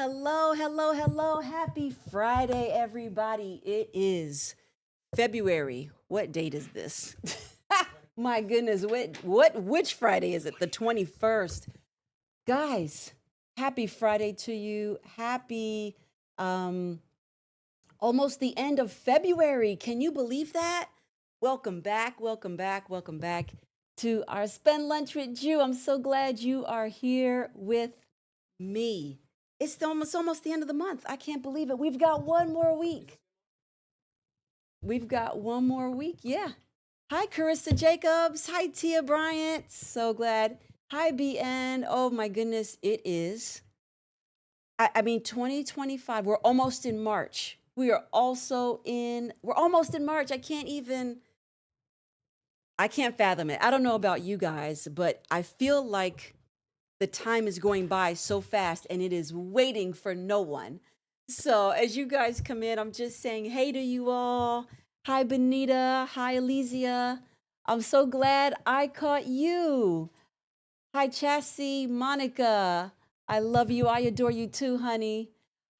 hello, hello, hello. Happy Friday, everybody. It is February. What date is this? My goodness, which Friday is it? The 21st. Guys, happy Friday to you. Happy almost the end of February. Can you believe that? Welcome back, welcome back, welcome back to our Spend Lunch with Jew. I'm so glad you are here with me. It's almost the end of the month. I can't believe it. We've got one more week. We've got one more week. Yeah. Hi, Carissa Jacobs. Hi, Tia Bryant. So glad. Hi, BN. Oh my goodness, it is. I mean, 2025. We're almost in March. We're almost in March. I can't fathom it. I don't know about you guys, but I feel like the time is going by so fast and it is waiting for no one. So as you guys come in, I'm just saying hey to you all. Hi, Benita. Hi, Elysia. I'm so glad I caught you. Hi, Chassie, Monica. I love you. I adore you too, honey.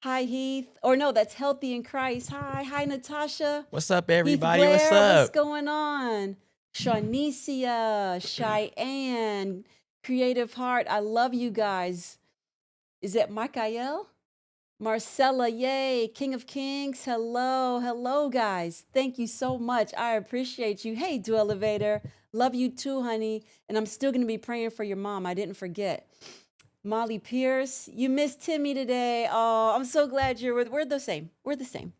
Hi, Heath. Or no, that's Healthy in Christ. Hi, Natasha. What's up, Heath everybody? Blair, What's up? what's going on? Shaunicia, Cheyenne, Creative Heart. I love you guys. Is that Michael? Marcella, yay. King of Kings. Hello, guys. Thank you so much. I appreciate you. Hey, Do Elevator. Love you too, honey. And I'm still going to be praying for your mom. I didn't forget. Molly Pierce, you missed Timmy today. Oh, I'm so glad we're the same. We're the same.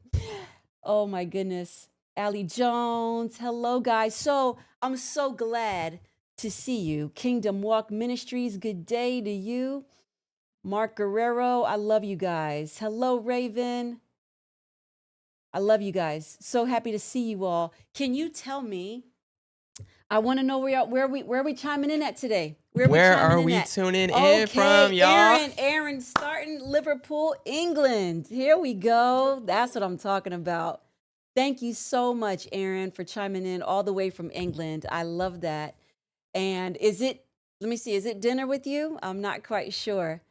Oh my goodness. Allie Jones. Hello, guys. So I'm so glad to see you. Kingdom Walk Ministries, good day to you. Mark Guerrero, I love you guys. Hello, Raven. I love you guys. So happy to see you all. Can you tell me? I want to know where are we chiming in at today? Where are we tuning in from, y'all? Aaron, starting Liverpool, England. Here we go. That's what I'm talking about. Thank you so much, Aaron, for chiming in all the way from England. I love that. And let me see, is it dinner with you? I'm not quite sure.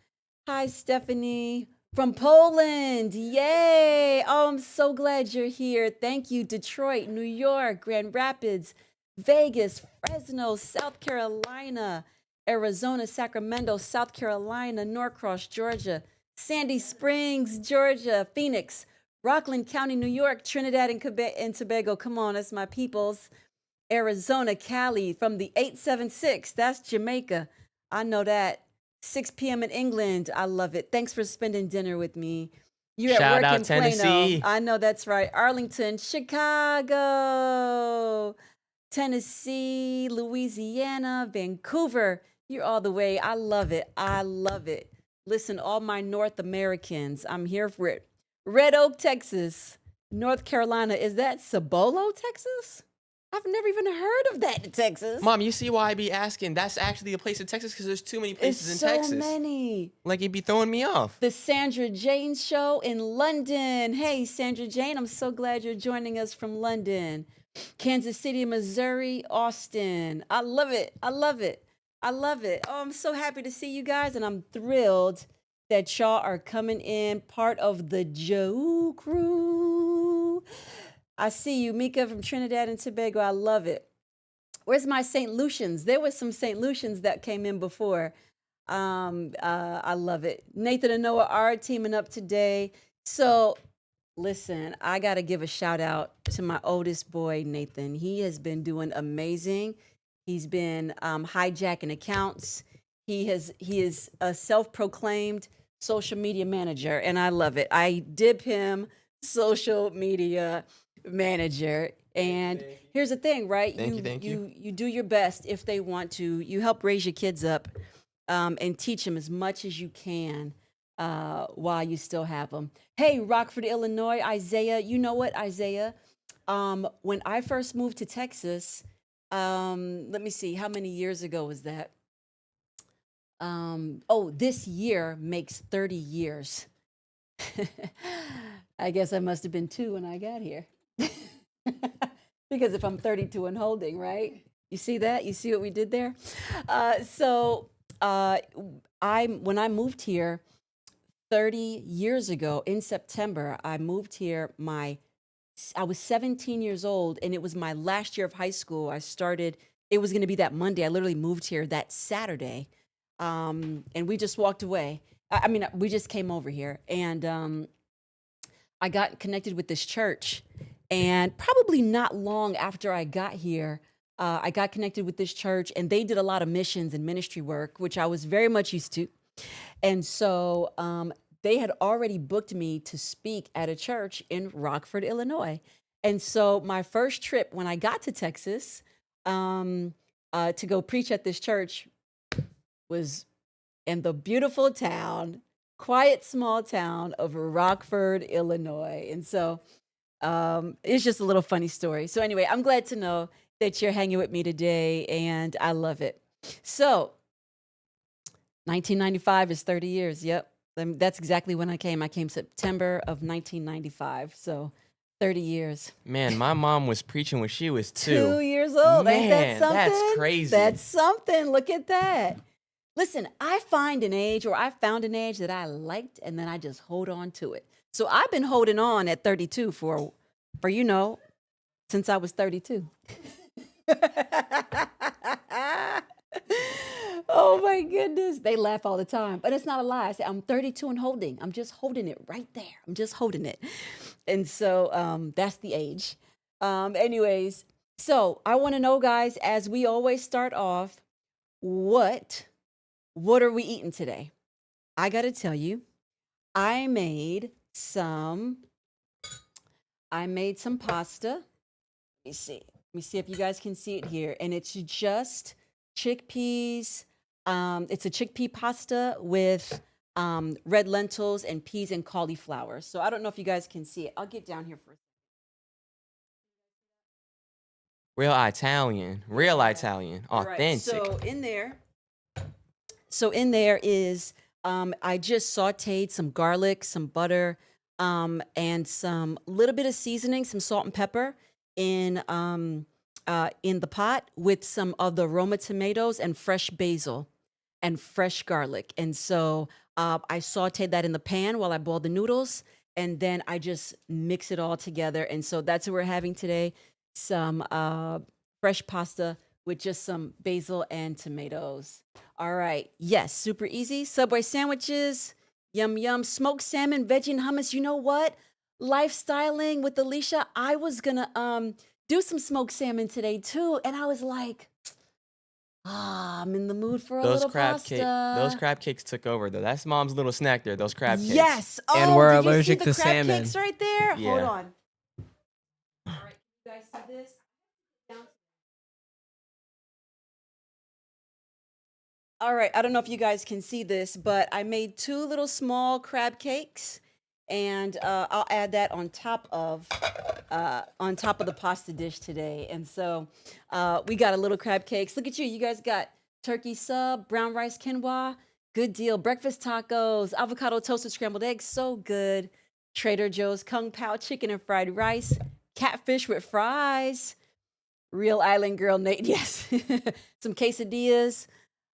Hi, Stephanie from Poland. Yay. Oh, I'm so glad you're here. Thank you. Detroit, New York, Grand Rapids, Vegas, Fresno, South Carolina, Arizona, Sacramento, South Carolina, Norcross, Georgia, Sandy Springs, Georgia, Phoenix, Rockland County, New York, Trinidad and Tobago. Come on, that's my peoples. Arizona, Cali, from the 876. That's Jamaica. I know that. 6 p.m. in England. I love it. Thanks for spending dinner with me. You're Shout at work out in Tennessee. Plano. I know that's right. Arlington, Chicago, Tennessee, Louisiana, Vancouver. You're all the way. I love it. I love it. Listen, all my North Americans, I'm here for it. Red Oak, Texas. North Carolina. Is that Cibolo, Texas? I've never even heard of that in Texas. Mom, you see why I be asking? That's actually a place in Texas because there's too many places in Texas. So many. Like, you'd be throwing me off. The Sandra Jane Show in London. Hey, Sandra Jane, I'm so glad you're joining us from London. Kansas City, Missouri, Austin. I love it. I love it. I love it. Oh, I'm so happy to see you guys, and I'm thrilled that y'all are coming in, part of the Joe crew. I see you, Mika from Trinidad and Tobago. I love it. Where's my St. Lucians? There was some St. Lucians that came in before. I love it. Nathan and Noah are teaming up today. So listen, I got to give a shout out to my oldest boy, Nathan. He has been doing amazing. He's been hijacking accounts. He is a self-proclaimed social media manager, and I love it. I dip him social media manager. And here's the thing, right? Thank you. You do your best if they want to. You help raise your kids up and teach them as much as you can while you still have them. Hey, Rockford, Illinois, Isaiah. You know what, Isaiah? When I first moved to Texas, let me see, how many years ago was that? This year makes 30 years. I guess I must have been 2 when I got here. Because if I'm 32 and holding, right? You see that? You see what we did there? When I moved here, 30 years ago in September, I moved here. I was 17 years old, and it was my last year of high school. It was going to be that Monday. I literally moved here that Saturday. And we just walked away. I mean, we just came over here, and I got connected with this church. And probably not long after I got here, I got connected with this church, and they did a lot of missions and ministry work, which I was very much used to. And so they had already booked me to speak at a church in Rockford, Illinois. And so my first trip when I got to Texas to go preach at this church was in the beautiful town, quiet small town of Rockford, Illinois. And so it's just a little funny story. So anyway, I'm glad to know that you're hanging with me today, and I love it. So 1995 is 30 years. Yep. That's exactly when I came. I came September of 1995. So 30 years. Man, my mom was preaching when she was 2 years old. Ain't that Man, something? that's crazy. That's something. Look at that. Listen, I found an age that I liked, and then I just hold on to it. So I've been holding on at 32 for since I was 32. Oh my goodness. They laugh all the time, but it's not a lie. I say I'm 32 and holding. I'm just holding it right there. I'm just holding it. And so that's the age. Anyways, so I want to know, guys, as we always start off, what are we eating today? I got to tell you, I made some pasta. Let me see. Let me see if you guys can see it here. And it's just chickpeas. It's a chickpea pasta with red lentils and peas and cauliflower. So I don't know if you guys can see it. I'll get down here for a second. Real Italian, All right. authentic. So in there is I just sautéed some garlic, some butter, and some little bit of seasoning, some salt and pepper in the pot with some of the Roma tomatoes and fresh basil and fresh garlic. And so I sauteed that in the pan while I boiled the noodles, and then I just mix it all together. And so that's what we're having today: some fresh pasta with just some basil and tomatoes. All right. Yes, super easy. Subway sandwiches. Yum, yum. Smoked salmon, veggie, and hummus. You know what? Lifestyling with Alicia. I was going to do some smoked salmon today, too. And I was like, I'm in the mood for a little pasta. Those crab cakes took over, though. That's mom's little snack there, those crab cakes. Yes. Oh, And we're did you allergic see to the crab salmon. cakes right there? Yeah. Hold on. All right. You guys see this? All right, I don't know if you guys can see this, but I made 2 little small crab cakes, and I'll add that on top of the pasta dish today. And so we got a little crab cakes. Look at you guys got turkey sub, brown rice quinoa, good deal. Breakfast tacos, avocado toasted scrambled eggs, so good. Trader Joe's Kung Pao chicken and fried rice, catfish with fries. Real Island Girl Nate, yes. Some quesadillas.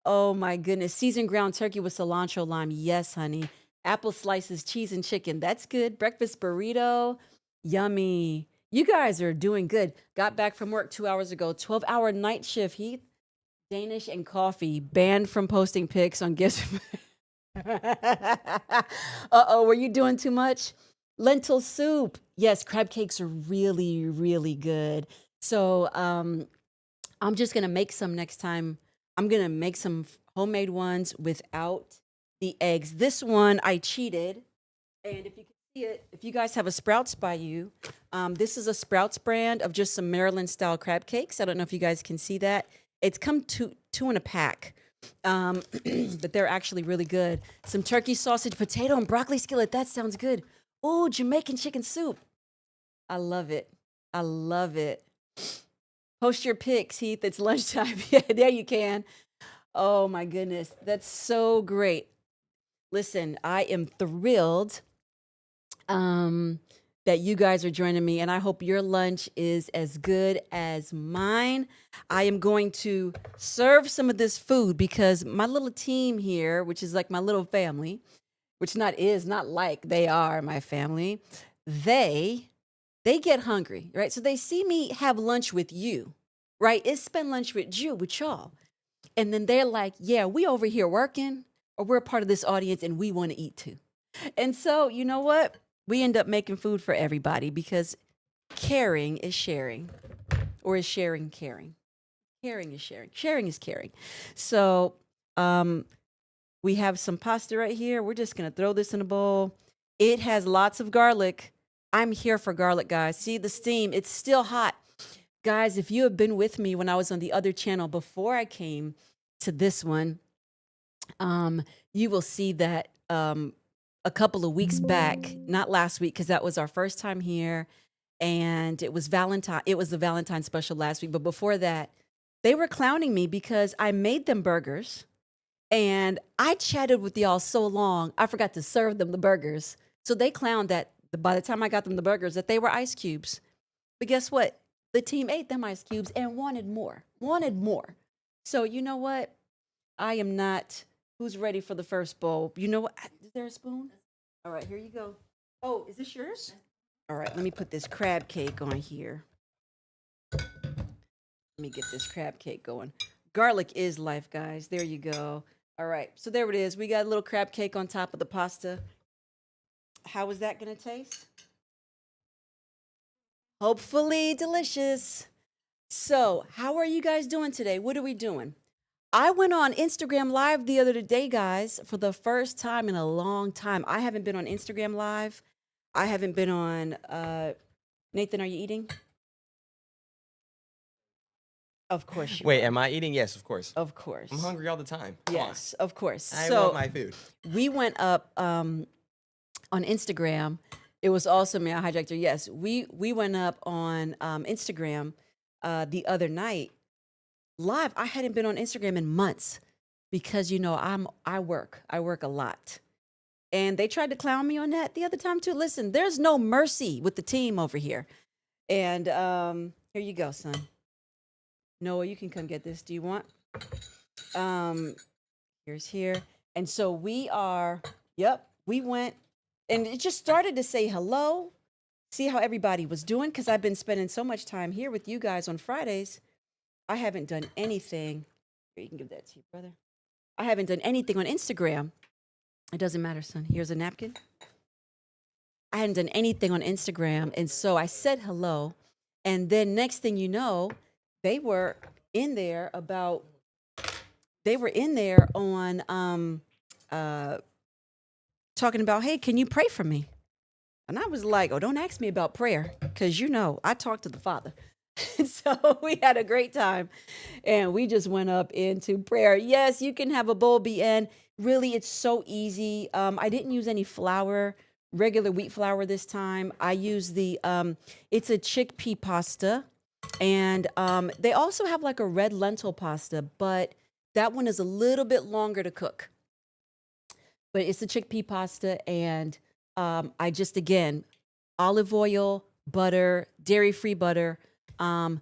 Oh my goodness. Seasoned ground turkey with cilantro lime. Yes, honey. Apple slices, cheese and chicken. That's good. Breakfast burrito. Yummy. You guys are doing good. Got back from work 2 hours ago. 12-hour night shift, Heath. Danish and coffee. Banned from posting pics on gifts. Uh-oh, were you doing too much? Lentil soup. Yes, crab cakes are really, really good. So I'm just going to make some next time. I'm going to make some homemade ones without the eggs. This one I cheated. And if you can see it, if you guys have a Sprouts by you, this is a Sprouts brand of just some Maryland style crab cakes. I don't know if you guys can see that. It's come two in a pack, but they're actually really good. Some turkey sausage, potato, and broccoli skillet. That sounds good. Oh, Jamaican chicken soup. I love it. I love it. Post your pics, Heath. It's lunchtime. Yeah, there you can. Oh my goodness. That's so great. Listen, I am thrilled that you guys are joining me, and I hope your lunch is as good as mine. I am going to serve some of this food because my little team here, which is like my little family, which not like, they are my family. They get hungry, right? So they see me have lunch with you, right? It's spend lunch with you, with y'all. And then they're like, yeah, we over here working, or we're part of this audience and we want to eat too. And so, you know what? We end up making food for everybody because caring is sharing, or is sharing caring? Caring is sharing. Sharing is caring. So, we have some pasta right here. We're just going to throw this in a bowl. It has lots of garlic. I'm here for garlic, guys. See the steam, it's still hot. Guys, if you have been with me when I was on the other channel before I came to this one, you will see that a couple of weeks back, not last week, because that was our first time here, and it was Valentine. It was the Valentine special last week, but before that, they were clowning me because I made them burgers, and I chatted with y'all so long, I forgot to serve them the burgers. So they clowned that by the time I got them the burgers, that they were ice cubes. But guess what? The team ate them ice cubes and wanted more, wanted more. So you know what? I am not. Who's ready for the first bowl? You know what? Is there a spoon? All right, here you go. Oh, is this yours? All right, let me put this crab cake on here. Let me get this crab cake going. Garlic is life, guys. There you go. All right, so there it is. We got a little crab cake on top of the pasta. How is that going to taste? Hopefully delicious. So, how are you guys doing today? What are we doing? I went on Instagram Live the other day, guys, for the first time in a long time. I haven't been on Instagram Live. I haven't been on. Nathan, are you eating? Of course you Wait, are. am I eating? Yes, of course. Of course. I'm hungry all the time. Come Yes, of course. on. I So want my food. we went up on Instagram. It was awesome, man. I hijacked her. Yes, we went up on Instagram the other night live. I hadn't been on Instagram in months because I work a lot, and they tried to clown me on that the other time too. Listen, there's no mercy with the team over here. And here you go, son. Noah, you can come get this. Do you want? Here's here. And so we are. Yep, we went, and it just started to say hello. See how everybody was doing, because I've been spending so much time here with you guys on Fridays. I haven't done anything. Here, you can give that to your brother. I haven't done anything on Instagram. It doesn't matter, son. Here's a napkin. I hadn't done anything on Instagram. And so I said hello. And then next thing you know, they were in there on talking about, hey, can you pray for me? And I was like, oh, don't ask me about prayer, because I talk to the Father. So we had a great time, and we just went up into prayer. Yes, you can have a bowl BN. Really, it's so easy. I didn't use any flour, regular wheat flour this time. I used it's a chickpea pasta, and they also have like a red lentil pasta, but that one is a little bit longer to cook. But it's a chickpea pasta, and I just, again, olive oil, butter, dairy-free butter, a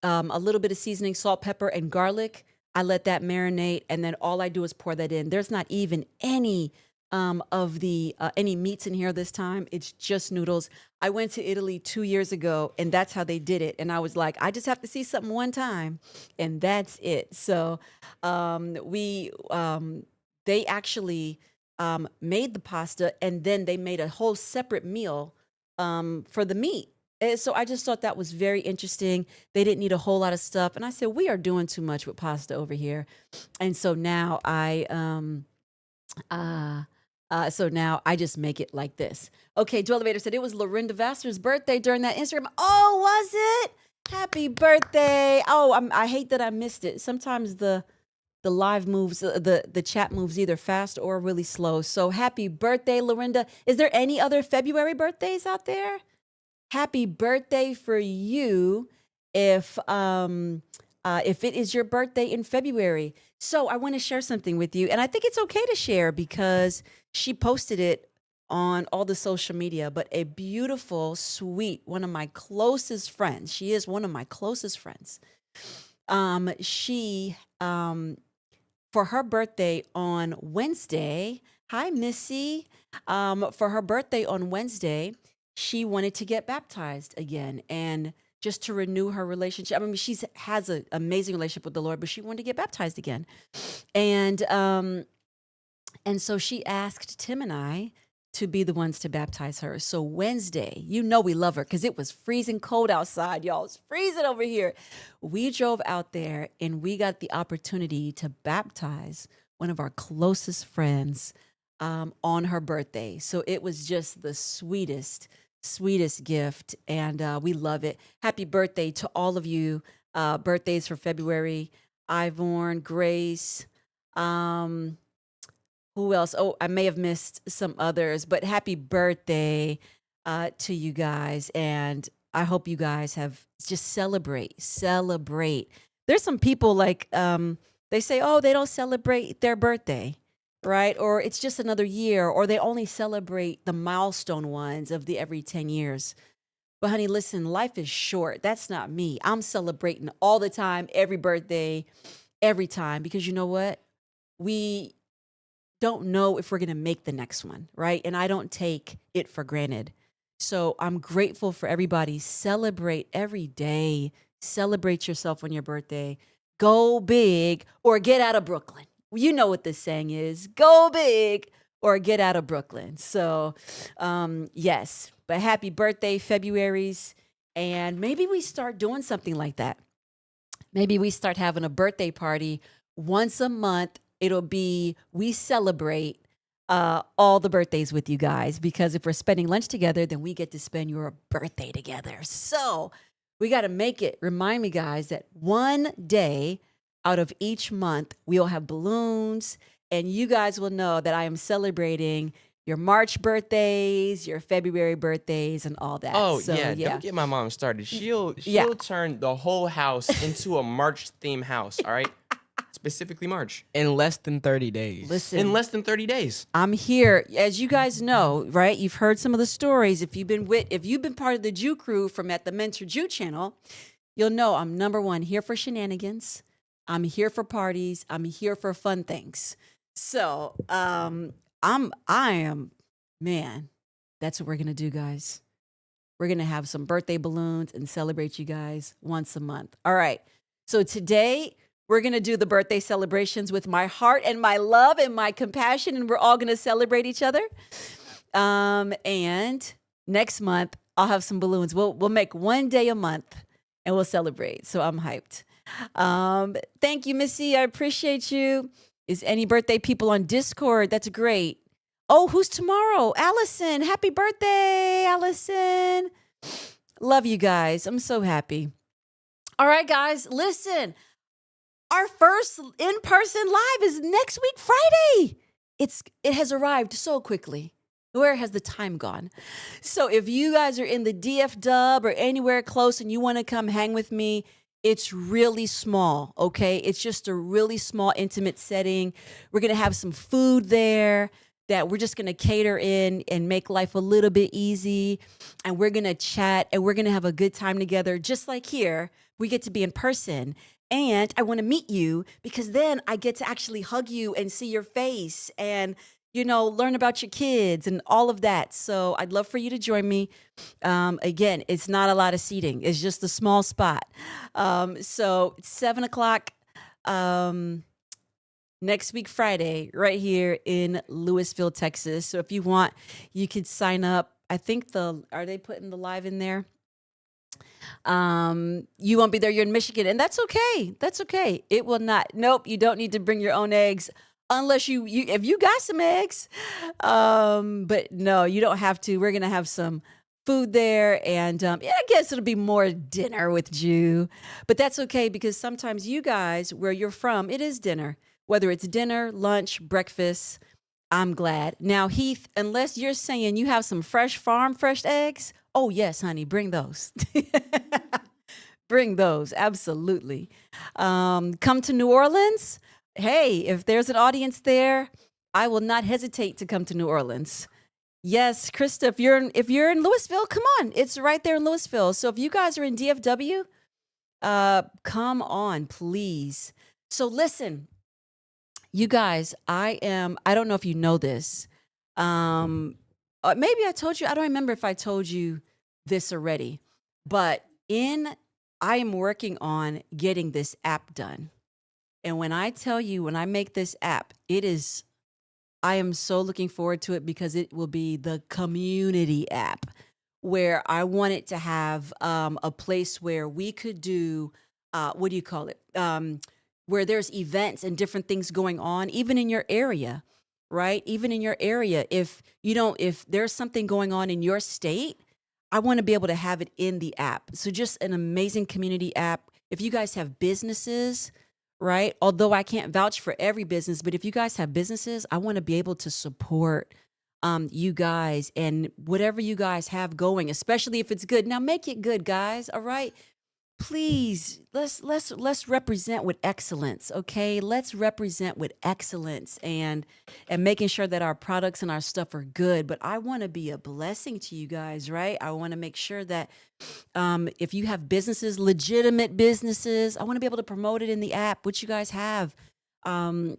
little bit of seasoning, salt, pepper, and garlic. I let that marinate, and then all I do is pour that in. There's not even any any meats in here this time. It's just noodles. I went to Italy 2 years ago, and that's how they did it. And I was like, I just have to see something one time, and that's it. So they actually made the pasta, and then they made a whole separate meal for the meat. And so I just thought that was very interesting. They didn't need a whole lot of stuff. And I said, we are doing too much with pasta over here. And so now I just make it like this. Okay, Dwellevator said it was Lorinda Vassar's birthday during that Instagram. Oh, was it? Happy birthday. Oh, I hate that I missed it. Sometimes the live moves, the chat moves either fast or really slow. So happy birthday, Lorinda. Is there any other February birthdays out there? Happy birthday for you if it is your birthday in February. So I want to share something with you, and I think it's okay to share because she posted it on all the social media, but a beautiful, sweet, one of my closest friends. She is one of my closest friends. She for her birthday on Wednesday, Hi, Missy. For her birthday on Wednesday, she wanted to get baptized again and just to renew her relationship. I mean, she's has an amazing relationship with the Lord, but she wanted to get baptized again. And so she asked Tim and I to be the ones to baptize her. So Wednesday, you know we love her because it was freezing cold outside, y'all. It's freezing over here. We drove out there and we got the opportunity to baptize one of our closest friends on her birthday. So it was just the sweetest gift, and we love it. Happy birthday to all of you. Birthdays for February: Ivorn, Grace. Um, who else? Oh, I may have missed some others, but happy birthday to you guys. And I hope you guys have just celebrate. There's some people like, they say, oh, they don't celebrate their birthday, right? Or it's just another year, or they only celebrate the milestone ones of the every 10 years. But honey, listen, life is short. That's not me. I'm celebrating all the time, every birthday, every time, because you know what? We don't know if we're going to make the next one, right? And I don't take it for granted. So I'm grateful for everybody. Celebrate every day. Celebrate yourself on your birthday. Go big or get out of Brooklyn. You know what this saying is: go big or get out of Brooklyn. So, yes, but happy birthday, February's. And maybe we start doing something like that. Maybe we start having a birthday party once a month. It'll be, we celebrate all the birthdays with you guys, because if we're spending lunch together, then we get to spend your birthday together. So we got to make it. Remind me, guys, that one day out of each month, we'll have balloons, and you guys will know that I am celebrating your March birthdays, your February birthdays, and all that. Oh So yeah, yeah, don't get my mom started. She'll yeah. turn the whole house into a March theme house. All right, specifically March In less than 30 days. Listen, in less than 30 days. I'm here, as you guys know, right? You've heard some of the stories. If you've been part of the Jew crew from at the Mentor Jew channel, you'll know I'm number one here for shenanigans. I'm here for parties. I'm here for fun things. So, I am, man, that's what we're gonna do, guys. We're gonna have some birthday balloons and celebrate you guys once a month. All right. So today we're gonna do the birthday celebrations with my heart and my love and my compassion, and we're all gonna celebrate each other. And next month I'll have some balloons. We'll make one day a month and we'll celebrate. So I'm hyped. Thank you, Missy. I appreciate you. Is any birthday people on Discord? That's great. Oh, who's tomorrow? Allison. Happy birthday, Allison. Love you guys. I'm so happy. All right, guys, listen. Our first in-person live is next week, Friday. It has arrived so quickly. Where has the time gone? So if you guys are in the DF Dub or anywhere close and you want to come hang with me, it's really small, okay? It's just a really small, intimate setting. We're going to have some food there that we're just going to cater in and make life a little bit easy. And we're going to chat and we're going to have a good time together. Just like here, we get to be in person. And I want to meet you because then I get to actually hug you and see your face and, learn about your kids and all of that. So I'd love for you to join me. Again, it's not a lot of seating. It's just a small spot. So it's 7:00 next week, Friday, right here in Louisville, Texas. So if you want, you could sign up. I think are they putting the live in there? You won't be there. You're in Michigan, and that's okay. That's okay. It will not. Nope. You don't need to bring your own eggs unless if you got some eggs. But no, you don't have to. We're going to have some food there. And yeah, I guess it'll be more dinner with Jew, but that's okay because sometimes you guys, where you're from, it is dinner, whether it's dinner, lunch, breakfast. I'm glad. Now, Heath, unless you're saying you have some fresh eggs. Oh, yes, honey, bring those. Bring those. Absolutely. Come to New Orleans. Hey, if there's an audience there, I will not hesitate to come to New Orleans. Yes, Krista, if you're in Louisville, come on. It's right there in Louisville. So if you guys are in DFW, come on, please. So listen, You guys, I don't know if you know this. Um, maybe I told you, I don't remember if I told you this already, but I am working on getting this app done. And when I tell you, when I make this app, I am so looking forward to it because it will be the community app where I want it to have a place where we could do, what do you call it? Where there's events and different things going on, even in your area, right? Even in your area. If there's something going on in your state, I want to be able to have it in the app. So just an amazing community app. If you guys have businesses, right? Although I can't vouch for every business, but if you guys have businesses, I want to be able to support you guys and whatever you guys have going, especially if it's good. Now make it good, guys. All right. Please, let's represent with excellence, okay? Let's represent with excellence and making sure that our products and our stuff are good. But I want to be a blessing to you guys, right? I want to make sure that if you have businesses, legitimate businesses, I want to be able to promote it in the app, which you guys have. Um,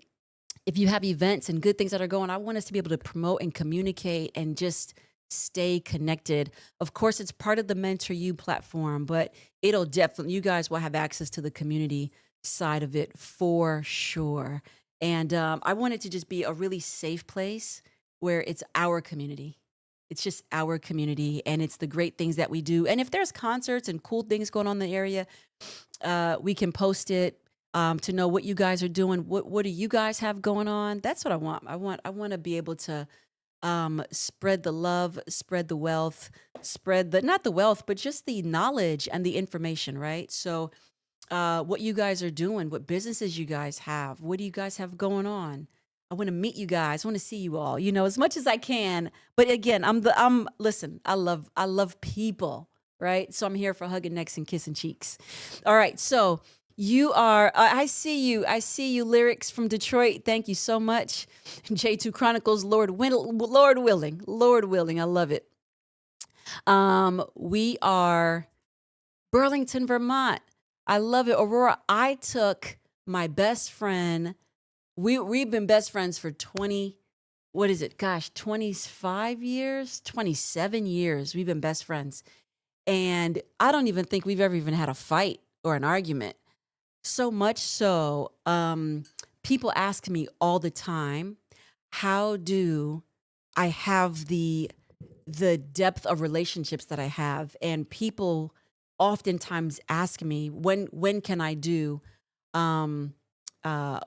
if you have events and good things that are going, I want us to be able to promote and communicate and just stay connected. Of course, it's part of the Mentor You platform, but you guys will have access to the community side of it for sure. And I want it to just be a really safe place where it's our community. It's just our community and it's the great things that we do. And if there's concerts and cool things going on in the area, we can post it to know what you guys are doing. What do you guys have going on? That's what I want. I want to be able to spread the love, spread the wealth, spread the not the wealth, but just the knowledge and the information, right? So what you guys are doing, what businesses you guys have, what do you guys have going on? I want to meet you guys. I want to see you all, as much as I can. But again, listen, I love people, right? So I'm here for hugging necks and kissing cheeks. All right. So you are, I see you, lyrics from Detroit. Thank you so much. J2 Chronicles, Lord willing. I love it. We are Burlington, Vermont. I love it. Aurora, I took my best friend. We've been best friends for 20, what is it? Gosh, 25 years, 27 years. We've been best friends. And I don't even think we've ever even had a fight or an argument. So much so, people ask me all the time, how do I have the depth of relationships that I have? And people oftentimes ask me, when can I do, um, uh,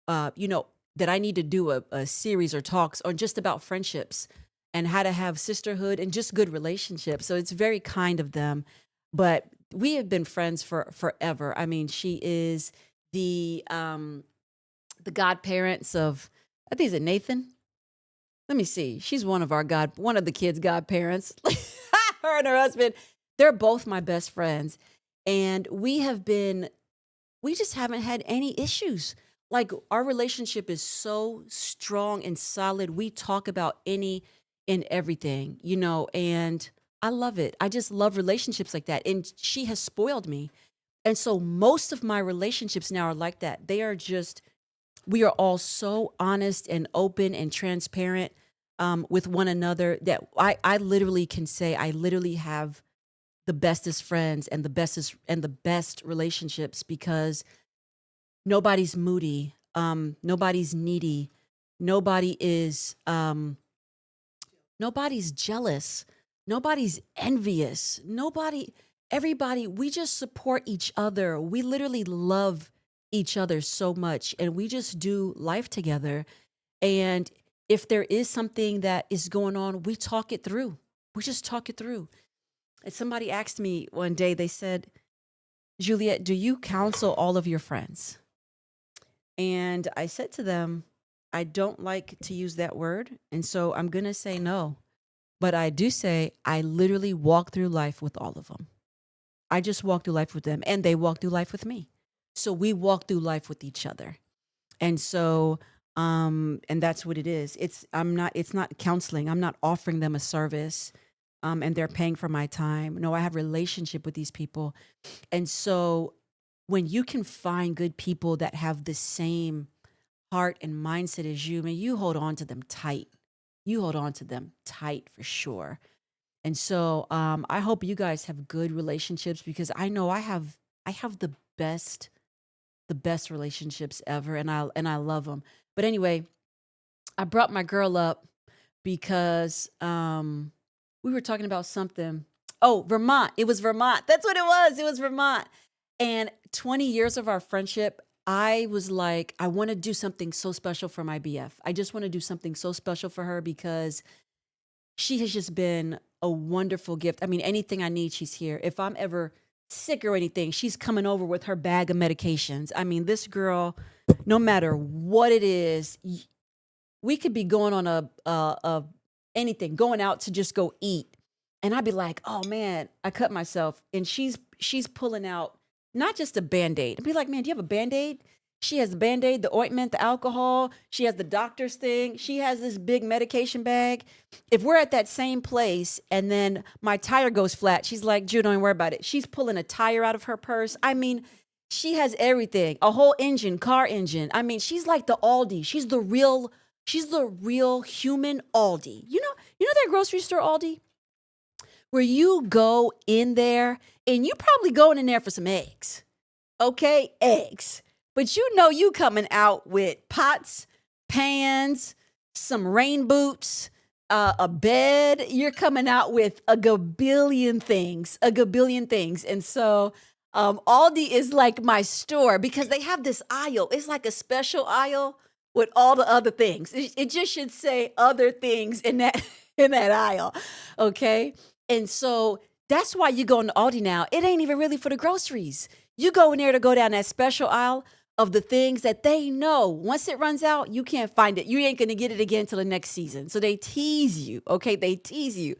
that I need to do a series or talks or just about friendships and how to have sisterhood and just good relationships. So it's very kind of them. But we have been friends for forever. I mean, she is the godparents of, I think, is it Nathan? Let me see. She's one of the kids' godparents. Her and her husband, they're both my best friends. And we just haven't had any issues. Like our relationship is so strong and solid. We talk about any and everything, and I love it. I just love relationships like that. And she has spoiled me. And so most of my relationships now are like that. We are all so honest and open and transparent with one another that I literally can say I literally have the bestest friends and the best relationships because nobody's moody, nobody's needy, nobody is nobody's jealous, nobody's envious, everybody, we just support each other. We literally love each other so much and we just do life together. And if there is something that is going on, we talk it through. We just talk it through. And somebody asked me one day, they said, Juliet, do you counsel all of your friends? And I said to them, I don't like to use that word. And so I'm going to say no. But I do say I literally walk through life with all of them. I just walk through life with them and they walk through life with me. So we walk through life with each other. And so, and that's what it is. It's not counseling. I'm not offering them a service, and they're paying for my time. No, I have a relationship with these people. And so when you can find good people that have the same heart and mindset as you, man, you hold on to them tight. You hold on to them tight for sure. And so I hope you guys have good relationships, because I know I have the best relationships ever, and I love them. But anyway, I brought my girl up because we were talking about something. Oh, Vermont. It was Vermont. That's what it was. It was Vermont. And 20 years of our friendship, I was like, I want to do something so special for my BF. I just want to do something so special for her, because she has just been a wonderful gift. I mean, anything I need, she's here. If I'm ever sick or anything, she's coming over with her bag of medications. I mean, this girl, no matter what it is, we could be going on a anything, going out to just go eat, and I'd be like, oh man, I cut myself, and she's pulling out not just a Band-Aid. I'd be like, man, do you have a Band-Aid? She has the Band-Aid, the ointment, the alcohol. She has the doctor's thing. She has this big medication bag. If we're at that same place and then my tire goes flat, she's like, Jude, don't worry about it. She's pulling a tire out of her purse. I mean, she has everything, a whole engine, car engine. I mean, she's like the Aldi. She's the real human Aldi. You know that grocery store Aldi? Where you go in there and you probably going in there for some eggs. Okay, eggs. But you coming out with pots, pans, some rain boots, a bed. You're coming out with a gabillion things. And so Aldi is like my store, because they have this aisle. It's like a special aisle with all the other things. It just should say other things in that in that aisle. Okay. And so that's why you go into Aldi now. It ain't even really for the groceries. You go in there to go down that special aisle of the things that they know once it runs out, you can't find it. You ain't going to get it again till the next season. So they tease you. Okay. They tease you.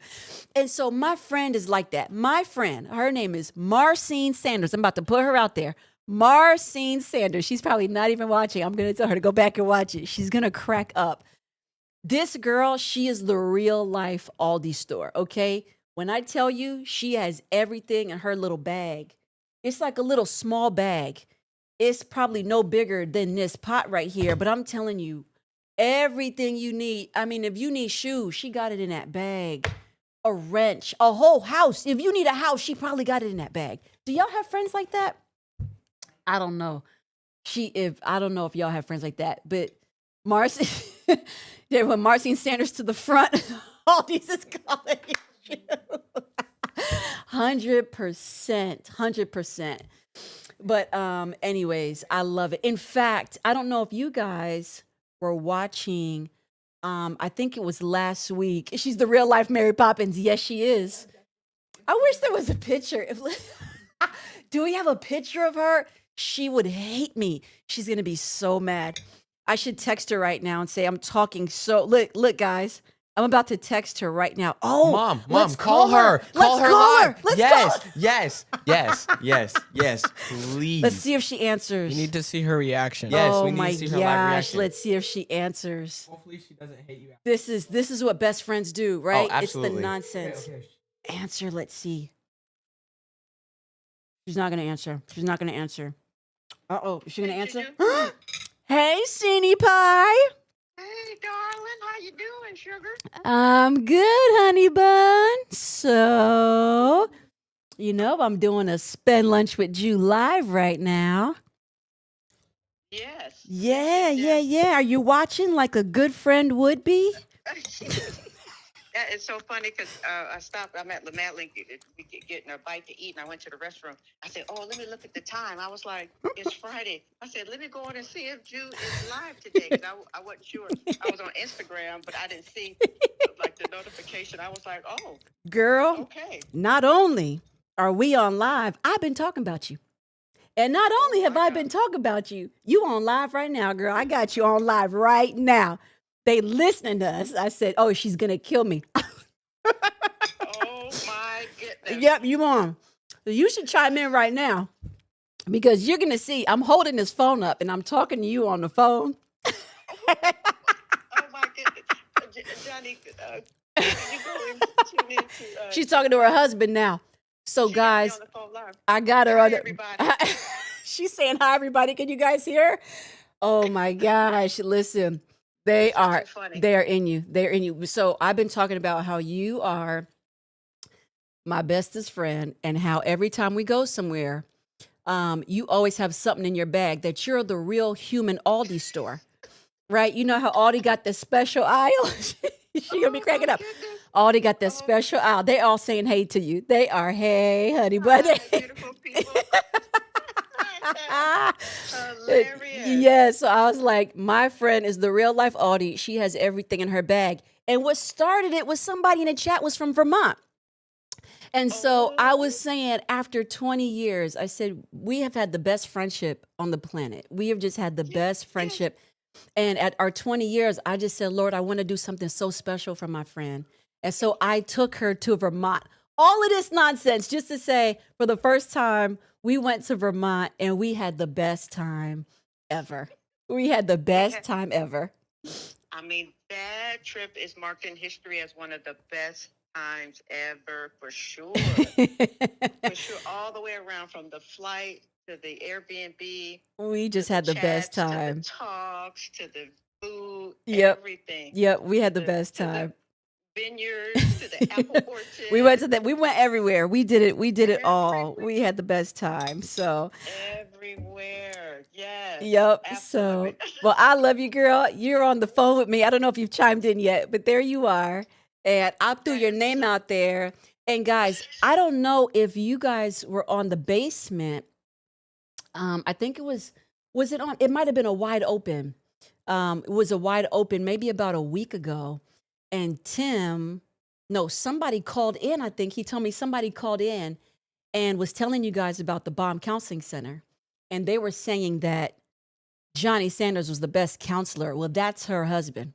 And so my friend is like that. My friend, her name is Marcine Sanders. I'm about to put her out there. Marcine Sanders. She's probably not even watching. I'm going to tell her to go back and watch it. She's going to crack up. This girl, she is the real life Aldi store. Okay. When I tell you she has everything in her little bag, it's like a little small bag. It's probably no bigger than this pot right here, but I'm telling you, everything you need. I mean, if you need shoes, she got it in that bag. A wrench, a whole house. If you need a house, she probably got it in that bag. Do y'all have friends like that? I don't know. I don't know if y'all have friends like that, but Marcy, when Marcine Sanders to the front, all these is calling you. 100%. But anyways, I love it. In fact, I don't know if you guys were watching, I think it was last week. She's the real life Mary Poppins. Yes, she is. I wish there was a picture. Do we have a picture of her? She would hate me. She's going to be so mad. I should text her right now and say, I'm talking so, look, guys. I'm about to text her right now. Oh, Mom, let's call her. Call her live. Yes. Yes. Please. Let's see if she answers. You need to see her reaction. Yes, Oh we need my to see her live reaction. Let's see if she answers. Hopefully she doesn't hate you. This is what best friends do, right? It's absolutely. the nonsense. Okay. Answer. Let's see. She's not gonna answer. Uh-oh, is she gonna answer? Hey, Sini Pie. Hey, darling, how you doing, sugar? I'm good, honey bun. So, I'm doing a Spend Lunch with Jew live right now. Yes. Yeah. Are you watching like a good friend would be? That is so funny because I stopped. I'm at Madeline getting a bite to eat, and I went to the restroom. I said, "Oh, let me look at the time." I was like, "It's Friday." I said, "Let me go on and see if Jude is live today." Because I wasn't sure. I was on Instagram, but I didn't see like the notification. I was like, "Oh, Girl, okay." not only are we on live, I've been talking about you. And not only have I been talking about you, you on live right now, girl. I got you on live right now. They listening to us. I said, oh, she's going to kill me. Oh, my goodness. Yep, you on. So you should chime in right now because you're going to see I'm holding this phone up and I'm talking to you on the phone. Oh, my goodness. Johnny, can you go and tune in to... She's talking to her husband now. So, guys, on the phone live. I got her Hi, on the... everybody. She's saying hi, everybody. Can you guys hear her? Oh my gosh. Listen, It's just too funny. they are in you. They're in you. So I've been talking about how you are my bestest friend and how every time we go somewhere, you always have something in your bag that you're the real human Aldi store, right? You know how Aldi got the special aisle? She gonna be Oh my cracking up. goodness. Aldi got that Oh, special aisle. They all saying hey to you. They are hey, honey, but hi, beautiful people. Hilarious. yeah. So I was like, my friend is the real life Aldi. She has everything in her bag. And what started it was somebody in the chat was from Vermont. And so I was Oh, saying, after 20 years, I said, we have had the best friendship on the planet. We have just had the yes, best yes. friendship. And at our 20 years, I just said, Lord, I want to do something so special for my friend. And so I took her to Vermont. All of this nonsense just to say, for the first time, we went to Vermont and we had the best time ever. We had the We best have, time ever. I mean, that trip is marked in history as one of the best times ever, for sure. For sure, all the way around from the flight to the Airbnb We to just the had the best chats to the time. talks to the food, Yep. everything Yep. We had the the best to the time. vineyards to the apple We orchard, went everywhere. We did it all. everywhere, We had the best time. So, everywhere. Yes, yep. absolutely. So, well, I love you, girl. You're on the phone with me. I don't know if you've chimed in yet, but there you are. And I threw That your is name so. out there. And guys, I don't know if you guys were on the basement. I think was it on? It might have been a wide open. It was a wide open maybe about a week ago. And Tim, no, somebody called in. I think he told me somebody called in and was telling you guys about the Balm Counseling Center. And they were saying that Johnny Sanders was the best counselor. Well, that's her husband.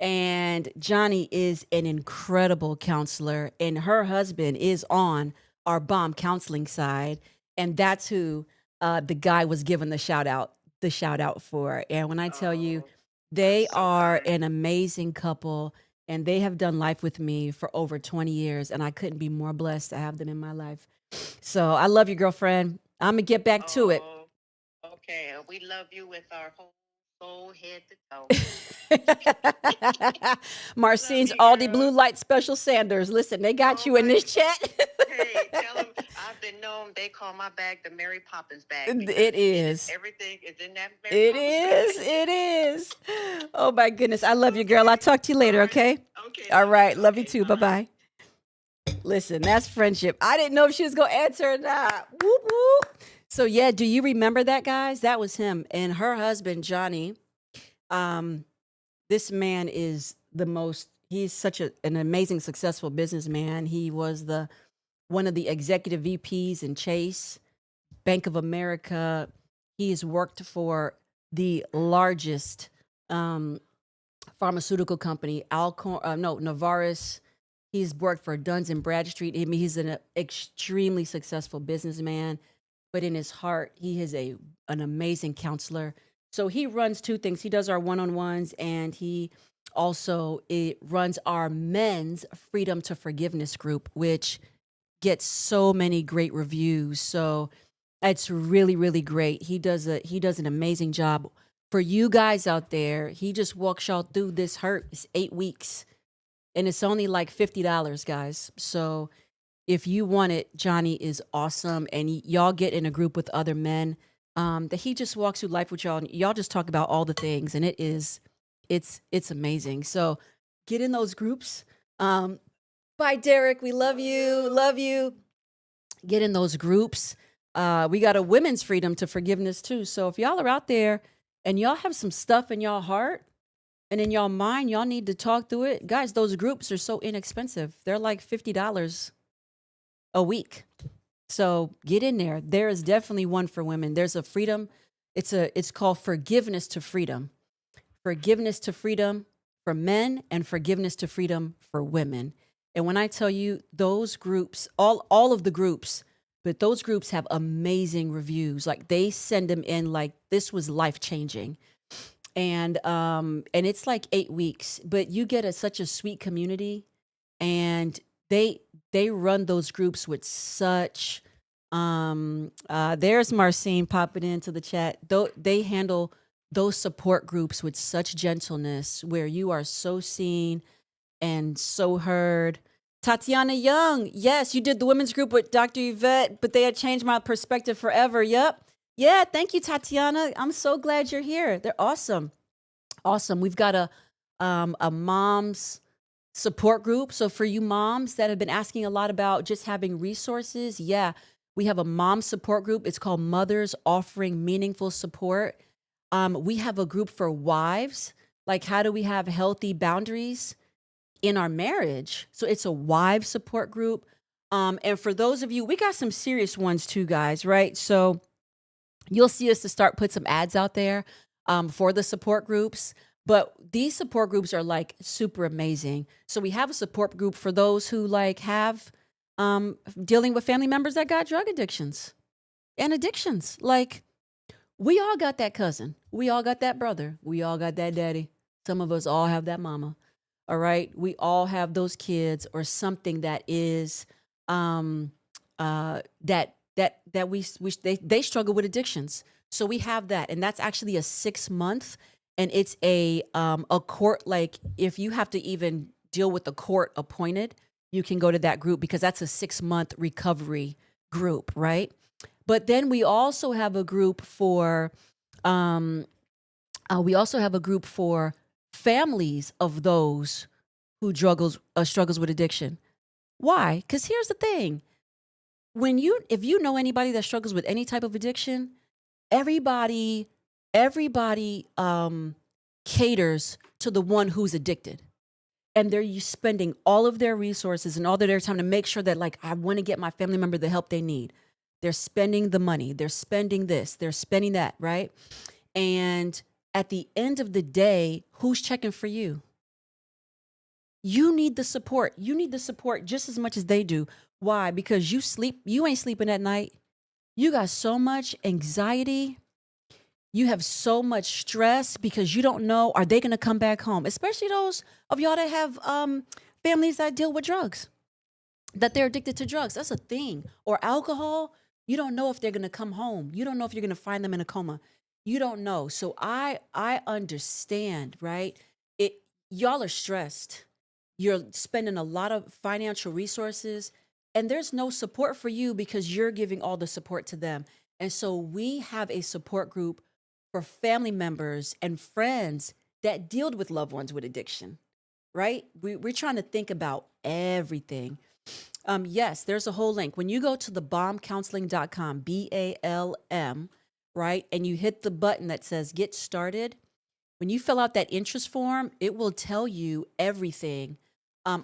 And Johnny is an incredible counselor. And her husband is on our Balm counseling side. And that's who the guy was given the shout out for. And when I tell you, Oh, they that's so are kind. an amazing couple and they have done life with me for over 20 years. And I couldn't be more blessed to have them in my life. So I love you, girlfriend. I'm going to get back to it. Oh, okay. We love you with our whole soul, head to toe. Love Marcine's you, Aldi girl. Blue Light Special Sanders. Listen, they got Oh you in my. this chat. Hey, tell them I've been known. They call my bag the Mary Poppins bag because It it is is. everything is in that Mary It Poppins bag. is. It is. Oh my goodness. I love you, girl. I'll Okay. talk to you All later, right. okay? Okay. All Love you. right. Love you Okay. too. Bye Bye bye. bye. Listen, that's friendship. I didn't know if she was going to answer or not. Whoop, whoop. So, yeah, do you remember that, guys? That was him. And her husband, Johnny, um, this man is he's such an amazing, successful businessman. He was one of the executive VPs in Chase, Bank of America. He has worked for the largest um, pharmaceutical company, Alcor, no, Novartis. He's worked for Duns and Bradstreet. I mean, he's an extremely successful businessman, but in his heart, he is an amazing counselor. So he runs two things. He does our one-on-ones, and he also runs our men's Freedom to Forgiveness group, which gets so many great reviews. So it's really, really great. He does an amazing job. For you guys out there, he just walks y'all through this hurt. It's 8 weeks. And it's only like $50, guys. So if you want it, Johnny is awesome. And y'all get in a group with other men. That he just walks through life with y'all. And y'all just talk about all the things. And it's amazing. So get in those groups. Bye, Derek. We love Love you. you. Love you. Get in those groups. We got a women's freedom to forgiveness too. So if y'all are out there and y'all have some stuff in y'all heart and in y'all mind, y'all need to talk through it. Guys, those groups are so inexpensive. They're like $50 a week. So get in there. There is definitely one for women. There's a freedom. It's called Forgiveness to Freedom. Forgiveness to Freedom for men and Forgiveness to Freedom for women. And when I tell you those groups, all of the groups, but those groups have amazing reviews. Like they send them in like this was life changing. And it's like 8 weeks, but you get such a sweet community, and they run those groups with such there's Marcine popping into the chat. Though they handle those support groups with such gentleness where you are so seen and so heard. Tatiana Young, yes, you did the women's group with Dr. Yvette, but they had changed my perspective forever. Yep. Yeah, thank you, Tatiana. I'm so glad you're here. They're awesome. Awesome. We've got a mom's support group. So for you moms that have been asking a lot about just having resources, yeah, we have a mom support group. It's called Mothers Offering Meaningful Support. We have a group for wives. Like, how do we have healthy boundaries in our marriage? So it's a wives support group. And for those of you, we got some serious ones too, guys, right? So you'll see us to start put some ads out there for the support groups. But these support groups are like super amazing. So we have a support group for those who like have dealing with family members that got drug addictions and addictions. Like, we all got that cousin. We all got that brother. We all got that daddy. Some of us all have that mama. All right. We all have those kids or something that is that they struggle with addictions. So we have that, and that's actually a 6 month, and it's a court, like if you have to even deal with the court appointed, you can go to that group because that's a 6 month recovery group, right? But then we also have a group for families of those who struggles with addiction. Why? Because here's the thing: if you know anybody that struggles with any type of addiction, everybody caters to the one who's addicted, and they're spending all of their resources and all of their time to make sure that, like, I want to get my family member the help they need. They're spending the money, they're spending this, they're spending that, right? And at the end of the day, who's checking for you? You need the support. You need the support just as much as they do. Why? Because you ain't sleeping at night. You got so much anxiety. You have so much stress because you don't know, are they going to come back home? Especially those of y'all that have families that deal with drugs, that they're addicted to drugs. That's a thing. Or alcohol. You don't know if they're going to come home. You don't know if you're going to find them in a coma. You don't know. So I understand, right? Y'all are stressed. You're spending a lot of financial resources, and there's no support for you because you're giving all the support to them. And so we have a support group for family members and friends that deal with loved ones with addiction, right? We're trying to think about everything. Yes, there's a whole link. When you go to the balmcounseling.com, BALM, right? And you hit the button that says get started. When you fill out that interest form, it will tell you everything,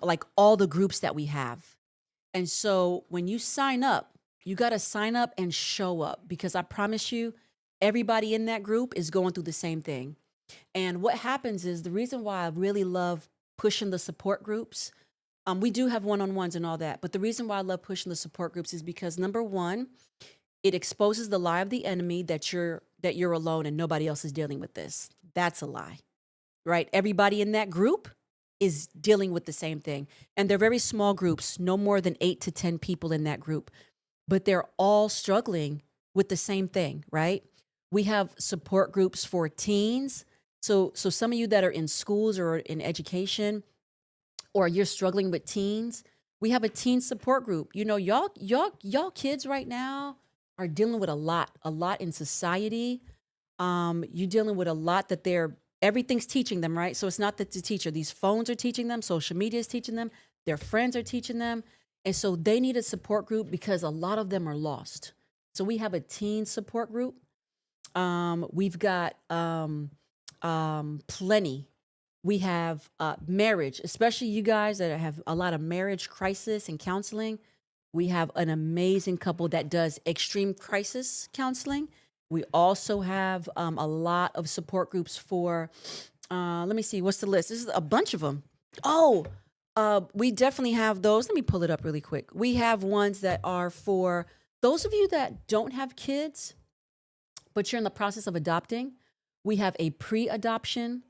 like all the groups that we have. And so when you sign up, you got to sign up and show up, because I promise you, everybody in that group is going through the same thing. And what happens is, the reason why I really love pushing the support groups, we do have one-on-ones and all that, but the reason why I love pushing the support groups is because, number one, it exposes the lie of the enemy that you're alone and nobody else is dealing with this. That's a lie, right? Everybody in that group is dealing with the same thing. And they're very small groups, no more than 8 to 10 people in that group, but they're all struggling with the same thing, right? We have support groups for teens. So some of you that are in schools or in education, or you're struggling with teens, we have a teen support group. You know, y'all kids right now are dealing with a lot in society. You're dealing with a lot that everything's teaching them, right? So it's not that the teacher, these phones are teaching them, social media is teaching them, their friends are teaching them. And so they need a support group because a lot of them are lost. So we have a teen support group. We've got plenty. We have marriage, especially you guys that have a lot of marriage crisis and counseling. We have an amazing couple that does extreme crisis counseling. We also have a lot of support groups for, let me see, what's the list? This is a bunch of them. Oh, we definitely have those. Let me pull it up really quick. We have ones that are for those of you that don't have kids, but you're in the process of adopting. We have a pre-adoption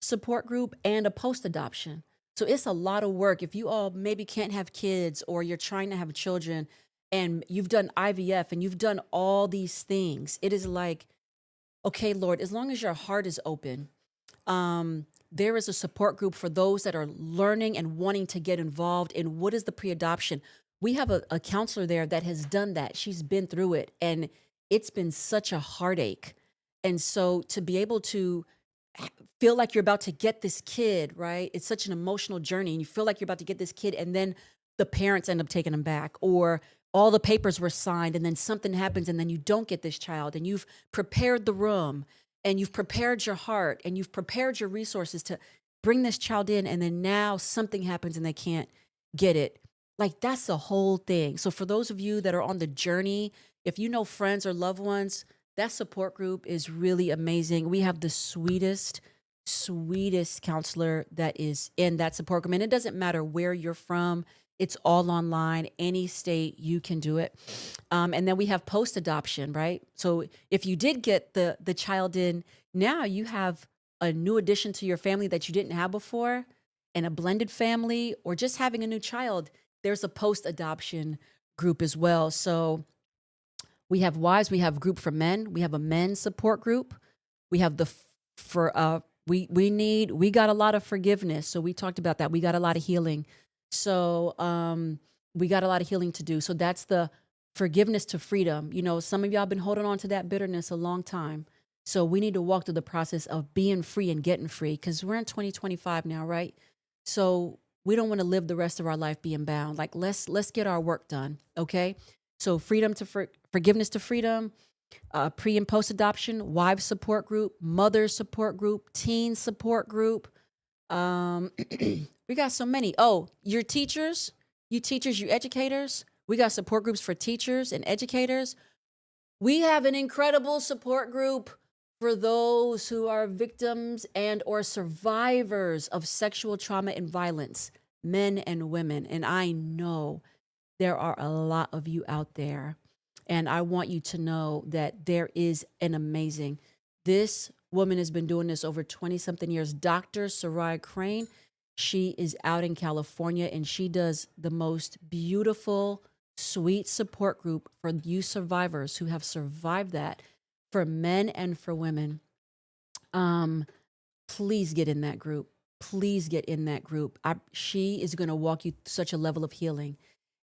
support group and a post-adoption. So it's a lot of work. If you all maybe can't have kids, or you're trying to have children and you've done IVF and you've done all these things, it is like okay, Lord, as long as your heart is open, there is a support group for those that are learning and wanting to get involved in what is the pre-adoption. We have a counselor there that has done that. She's been through it, and it's been such a heartache. And so to be able to feel like you're about to get this kid, right? It's such an emotional journey, and you feel like you're about to get this kid, and then the parents end up taking them back, or all the papers were signed, and then something happens, and then you don't get this child, and you've prepared the room, and you've prepared your heart, and you've prepared your resources to bring this child in, and then now something happens and they can't get it. Like, that's the whole thing. So for those of you that are on the journey, if you know friends or loved ones, that support group is really amazing. We have the sweetest counselor that is in that support group. And it doesn't matter where you're from, it's all online, any state, you can do it. And then we have post adoption, right? So if you did get the child in, now you have a new addition to your family that you didn't have before, and a blended family, or just having a new child. There's a post adoption group as well. So we have wives, we have a group for men, we have a men's support group. We have we got a lot of forgiveness. So we talked about that. We got a lot of healing. So we got a lot of healing to do. So that's the forgiveness to freedom. You know, some of y'all been holding on to that bitterness a long time. So we need to walk through the process of being free and getting free, because we're in 2025 now, right? So we don't want to live the rest of our life being bound. Like, let's get our work done, okay? So freedom to forgiveness to freedom, pre and post adoption, wives support group, mothers support group, teen support group. We got so many. Oh, your teachers, you educators. We got support groups for teachers and educators. We have an incredible support group for those who are victims and or survivors of sexual trauma and violence, men and women. And I know there are a lot of you out there. And I want you to know that there is an amazing, this woman has been doing this over 20 something years. Dr. Sarai Crane, she is out in California, and she does the most beautiful, sweet support group for you survivors who have survived that, for men and for women. Please get in that group. Please get in that group. She is going to walk you such a level of healing.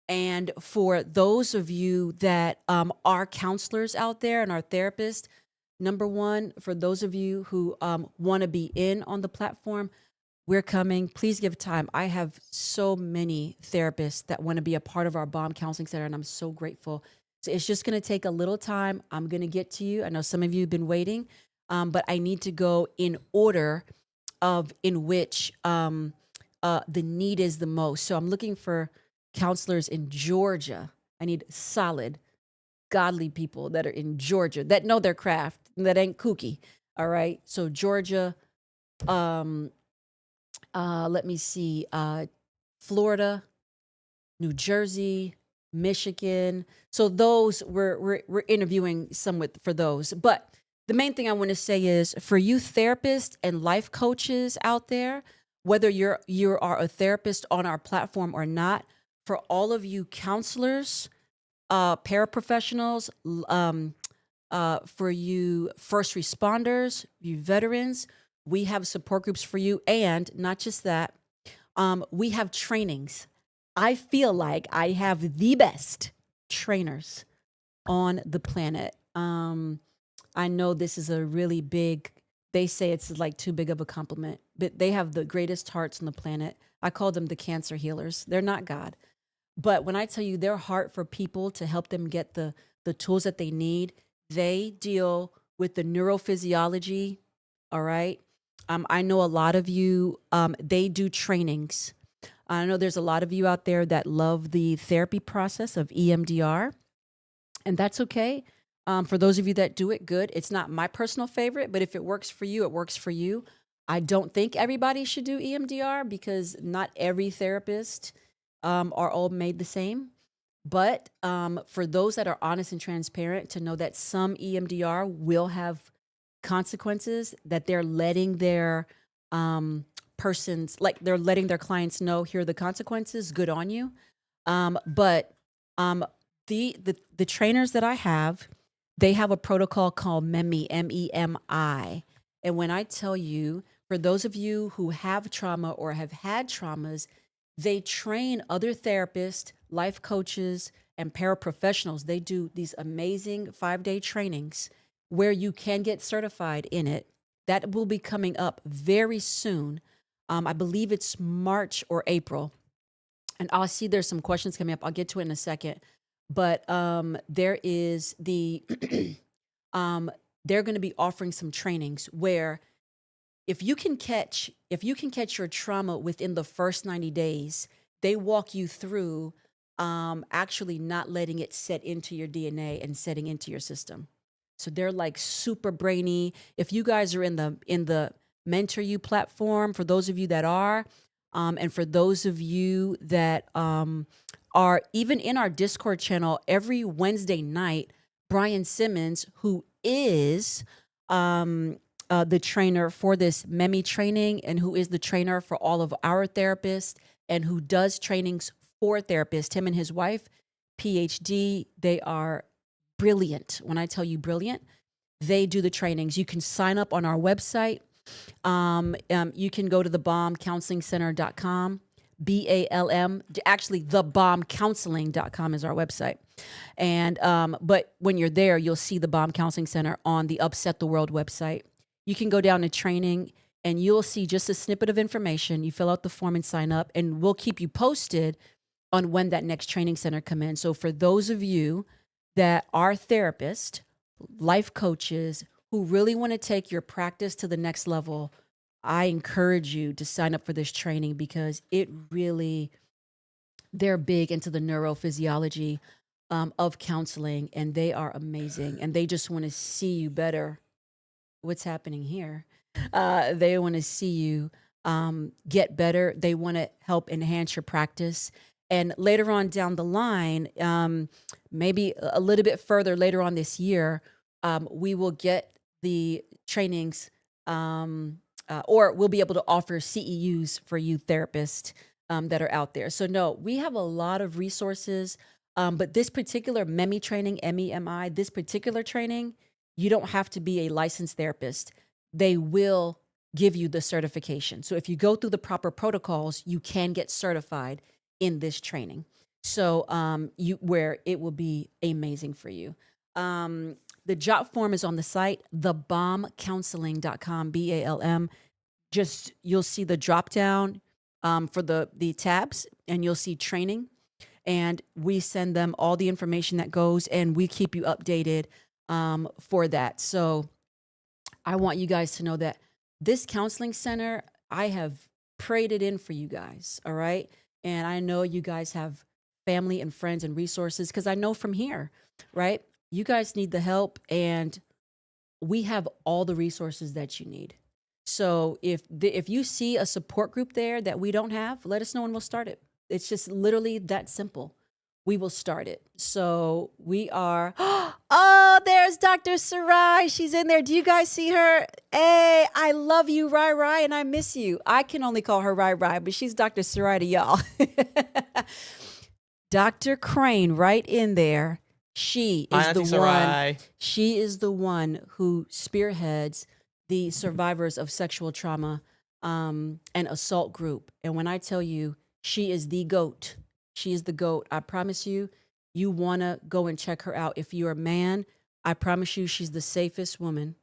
And for those of you that are counselors out there and are therapists, number one, for those of you who want to be in on the platform, we're coming. Please give time. I have so many therapists that want to be a part of our Balm Counseling Center, and I'm so grateful. So it's just going to take a little time. I'm going to get to you. I know some of you have been waiting, but I need to go in order of in which the need is the most. So I'm looking for counselors in Georgia. I need solid, godly people that are in Georgia that know their craft, that ain't kooky. All right. So Georgia, let me see, Florida, New Jersey, Michigan. So those we're interviewing some for those. But the main thing I want to say is, for you therapists and life coaches out there, whether you are a therapist on our platform or not, for all of you counselors, paraprofessionals, for you first responders, you veterans, we have support groups for you. And not just that, we have trainings. I feel like I have the best trainers on the planet. I know this is a really big, they say it's like too big of a compliment, but they have the greatest hearts on the planet. I call them the cancer healers. They're not God. But when I tell you their heart for people to help them get the tools that they need, they deal with the neurophysiology. All right. I know a lot of you, they do trainings. I know there's a lot of you out there that love the therapy process of EMDR, and that's okay. For those of you that do it, good. It's not my personal favorite, but if it works for you, it works for you. I don't think everybody should do EMDR, because not every therapist are all made the same. But for those that are honest and transparent, to know that some EMDR will have consequences, that they're letting their they're letting their clients know, here are the consequences, good on you. But the trainers that I have, They have a protocol called MEMI, MEMI. And when I tell you, for those of you who have trauma or have had traumas, they train other therapists, life coaches, and paraprofessionals. They do these amazing 5-day trainings where you can get certified in it. That will be coming up very soon. I believe it's March or April. And I'll see there's some questions coming up. I'll get to it in a second. But there is the, they're going to be offering some trainings where if you can catch your trauma within the first 90 days, they walk you through actually not letting it set into your DNA and setting into your system. So they're like super brainy. If you guys are in the Mentor You platform, for those of you that are, and for those of you that are even in our Discord channel, every Wednesday night, Brian Simmons, who is the trainer for this MEMI training and who is the trainer for all of our therapists and who does trainings for therapists, him and his wife, PhD, they are brilliant. When I tell you brilliant, they do the trainings. You can sign up on our website. You can go to thebalmcounselingcenter.com, BALM, actually thebalmcounseling.com is our website. And, but when you're there, you'll see the Balm Counseling Center on the Upset the World website. You can go down to training and you'll see just a snippet of information. You fill out the form and sign up, and we'll keep you posted on when that next training center come in. So for those of you that are therapists, life coaches, who really want to take your practice to the next level, I encourage you to sign up for this training because it really, they're big into the neurophysiology of counseling, and they are amazing, and they just want to see you better. What's happening here? They want to see you get better. They want to help enhance your practice. And later on down the line, maybe a little bit further later on this year, we will get the trainings or we'll be able to offer CEUs for you therapists that are out there. So no, we have a lot of resources, but this particular MEMI training, MEMI, this particular training, you don't have to be a licensed therapist. They will give you the certification. So if you go through the proper protocols, you can get certified in this training. So where it will be amazing for you. The job form is on the site, thebalmcounseling.com, BALM. Just, you'll see the drop down for the tabs, and you'll see training. And we send them all the information that goes, and we keep you updated for that. So I want you guys to know that this counseling center, I have prayed it in for you guys, all right? And I know you guys have family and friends and resources, because I know from here, right? You guys need the help, and we have all the resources that you need. So if you see a support group there that we don't have, let us know and we'll start it. It's just literally that simple. We will start it. So we are, oh, there's Dr. Sarai. She's in there. Do you guys see her? Hey, I love you, Rai Rai, and I miss you. I can only call her Rai Rai, but she's Dr. Sarai to y'all. Dr. Crane right in there. She is the one. She is the one who spearheads the survivors of sexual trauma and assault group. And when I tell you, she is the GOAT. She is the GOAT. I promise you, you want to go and check her out. If you're a man, I promise you, she's the safest woman.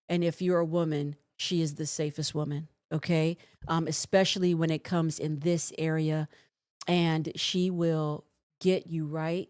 And if you're a woman, she is the safest woman. Okay. Especially when it comes in this area, and she will get you right.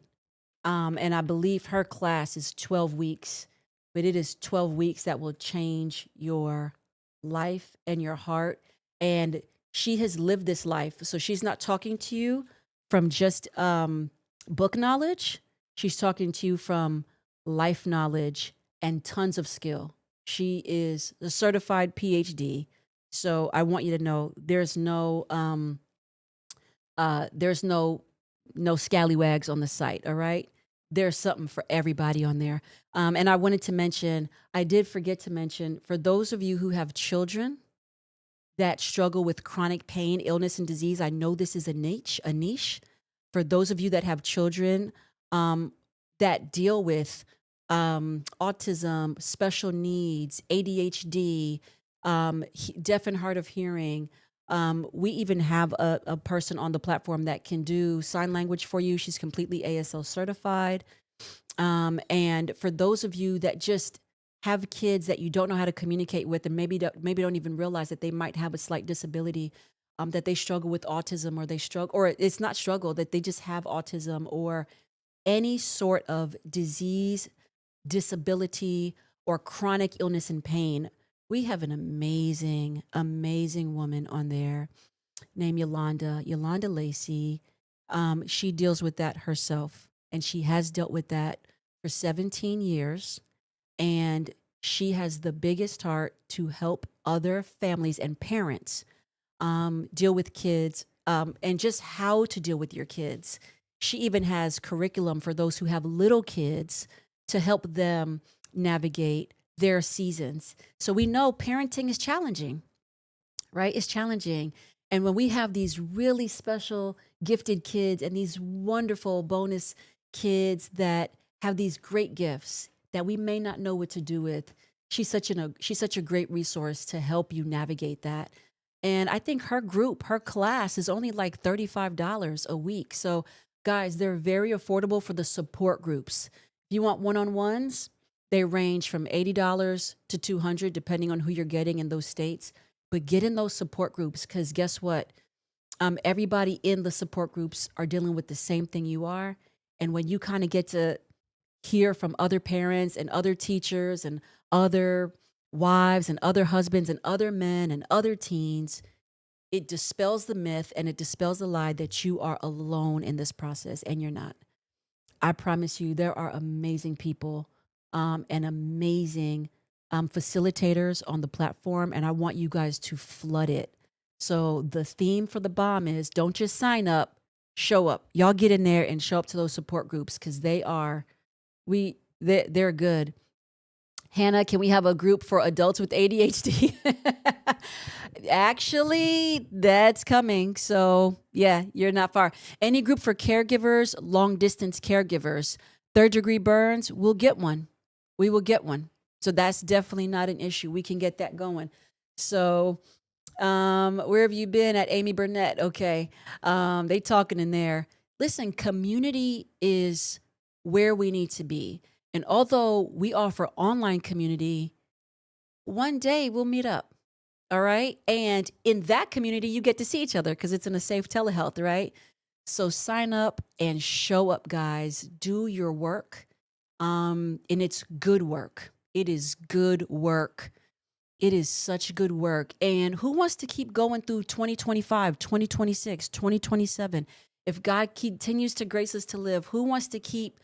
And I believe her class is 12 weeks, but it is 12 weeks that will change your life and your heart. And she has lived this life. So she's not talking to you from just book knowledge. She's talking to you from life knowledge and tons of skill. She is a certified PhD. So I want you to know there's no scallywags on the site. All right. There's something for everybody on there. And I wanted to mention, I did forget to mention, for those of you who have children that struggle with chronic pain, illness, and disease, I know this is a niche. For those of you that have children that deal with autism, special needs, ADHD, deaf and hard of hearing. We even have a person on the platform that can do sign language for you. She's completely ASL certified. And for those of you that just have kids that you don't know how to communicate with, and maybe don't even realize that they might have a slight disability, that they struggle with autism, or they struggle, or it's not struggle, that they just have autism or any sort of disease, disability, or chronic illness and pain. We have an amazing, amazing woman on there named Yolanda Lacey. She deals with that herself, and she has dealt with that for 17 years. And she has the biggest heart to help other families and parents deal with kids, and just how to deal with your kids. She even has curriculum for those who have little kids to help them navigate their seasons. So we know parenting is challenging, right? It's challenging. And when we have these really special, gifted kids and these wonderful bonus kids that have these great gifts that we may not know what to do with, she's such a great resource to help you navigate that. And I think her class is only like $35 a week. So guys, they're very affordable for the support groups. If you want one-on-ones, they range from $80 to $200, depending on who you're getting in those states. But get in those support groups, because guess what? Everybody in the support groups are dealing with the same thing you are. And when you kind of get to hear from other parents and other teachers and other wives and other husbands and other men and other teens, it dispels the myth and it dispels the lie that you are alone in this process, and you're not. I promise you, there are amazing people, and amazing facilitators on the platform, and I want you guys to flood it. So the theme for the Balm is don't just sign up, show up. Y'all get in there and show up to those support groups, because they're good. Hannah, can we have a group for adults with ADHD? Actually, that's coming. So yeah, you're not far. Any group for caregivers, long distance caregivers, third degree burns, we'll get one. We will get one. So that's definitely not an issue. We can get that going. So where have you been at, Amy Burnett? Okay. They talking in there. Listen, community is where we need to be. And although we offer online community, one day we'll meet up. All right. And in that community, you get to see each other because it's in a safe telehealth, right? So sign up and show up, guys. Do your work. And it's good work. It is good work. It is such good work. And who wants to keep going through 2025, 2026, 2027? If God continues to grace us to live, who wants to keep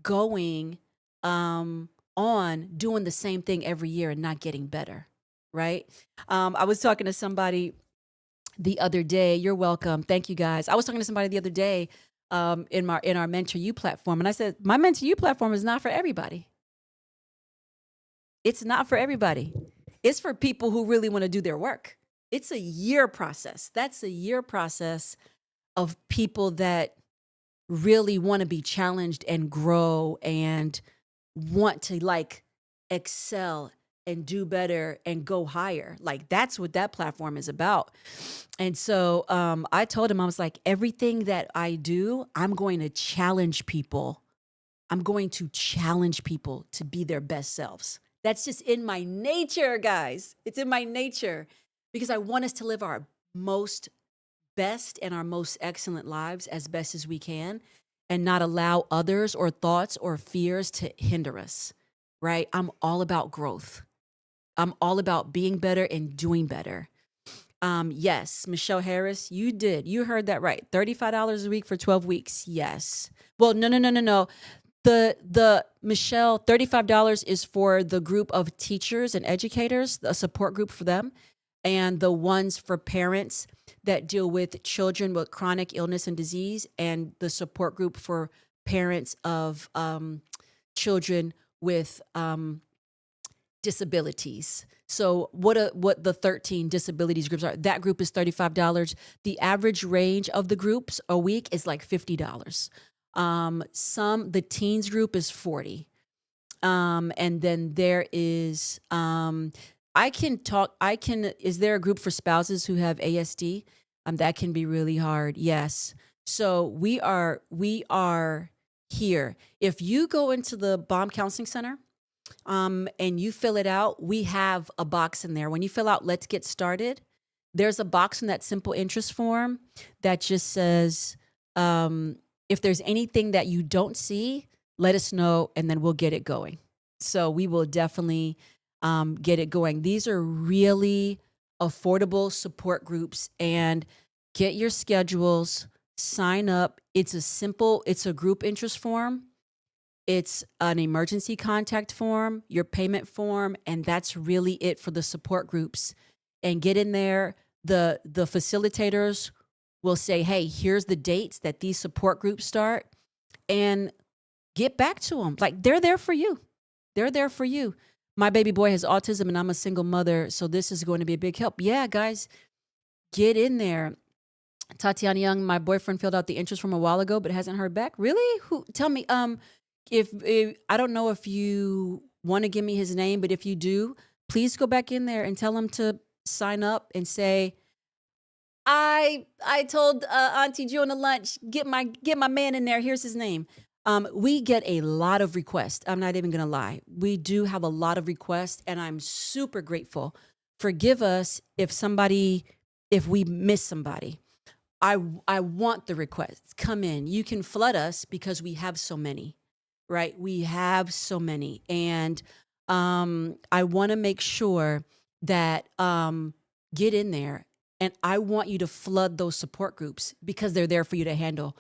going on doing the same thing every year and not getting better, right? I was talking to somebody the other day. You're welcome. Thank you, guys. I was talking to somebody the other day in our Mentor You platform, and I said, my Mentor You platform is not for everybody. It's not for everybody. It's for people who really want to do their work. It's a year process. That's a year process of people that really want to be challenged and grow and want to like excel and do better and go higher. Like that's what that platform is about. And so I told him, I was like, everything that I do, I'm going to challenge people. I'm going to challenge people to be their best selves. That's just in my nature, guys. It's in my nature because I want us to live our most best and our most excellent lives as best as we can and not allow others or thoughts or fears to hinder us, right? I'm all about growth. I'm all about being better and doing better. Yes, Michelle Harris, you heard that right. $35 a week for 12 weeks. Yes. Well, no. The Michelle, $35 is for the group of teachers and educators, a support group for them, and the ones for parents that deal with children with chronic illness and disease, and the support group for parents of children with disabilities. So what the 13 disabilities groups are, that group is $35. The average range of the groups a week is like $50. The teens group is $40. And then there is, is there a group for spouses who have ASD? That can be really hard. Yes. So we are here. If you go into the Balm Counseling Center, and you fill it out, we have a box in there. When you fill out, let's get started, there's a box in that simple interest form that just says, if there's anything that you don't see, let us know, and then we'll get it going. So we will definitely get it going. These are really affordable support groups, and get your schedules, sign up. It's a group interest form. It's an emergency contact form, your payment form, and that's really it for the support groups. And get in there. The facilitators will say, hey, here's the dates that these support groups start, and get back to them. Like, they're there for you. They're there for you. My baby boy has autism and I'm a single mother, so this is going to be a big help. Yeah, guys, get in there. Tatiana Young, my boyfriend filled out the interest from a while ago, but hasn't heard back. Really? Who? Tell me. If I don't know if you want to give me his name, but if you do, please go back in there and tell him to sign up and say, I told Auntie June at lunch, get my man in there. Here's his name. We get a lot of requests. I'm not even gonna lie. We do have a lot of requests, and I'm super grateful. Forgive us if we miss somebody. I want the requests. Come in. You can flood us because we have so many. Right? We have so many. And I want to make sure that get in there. And I want you to flood those support groups because they're there for you to handle.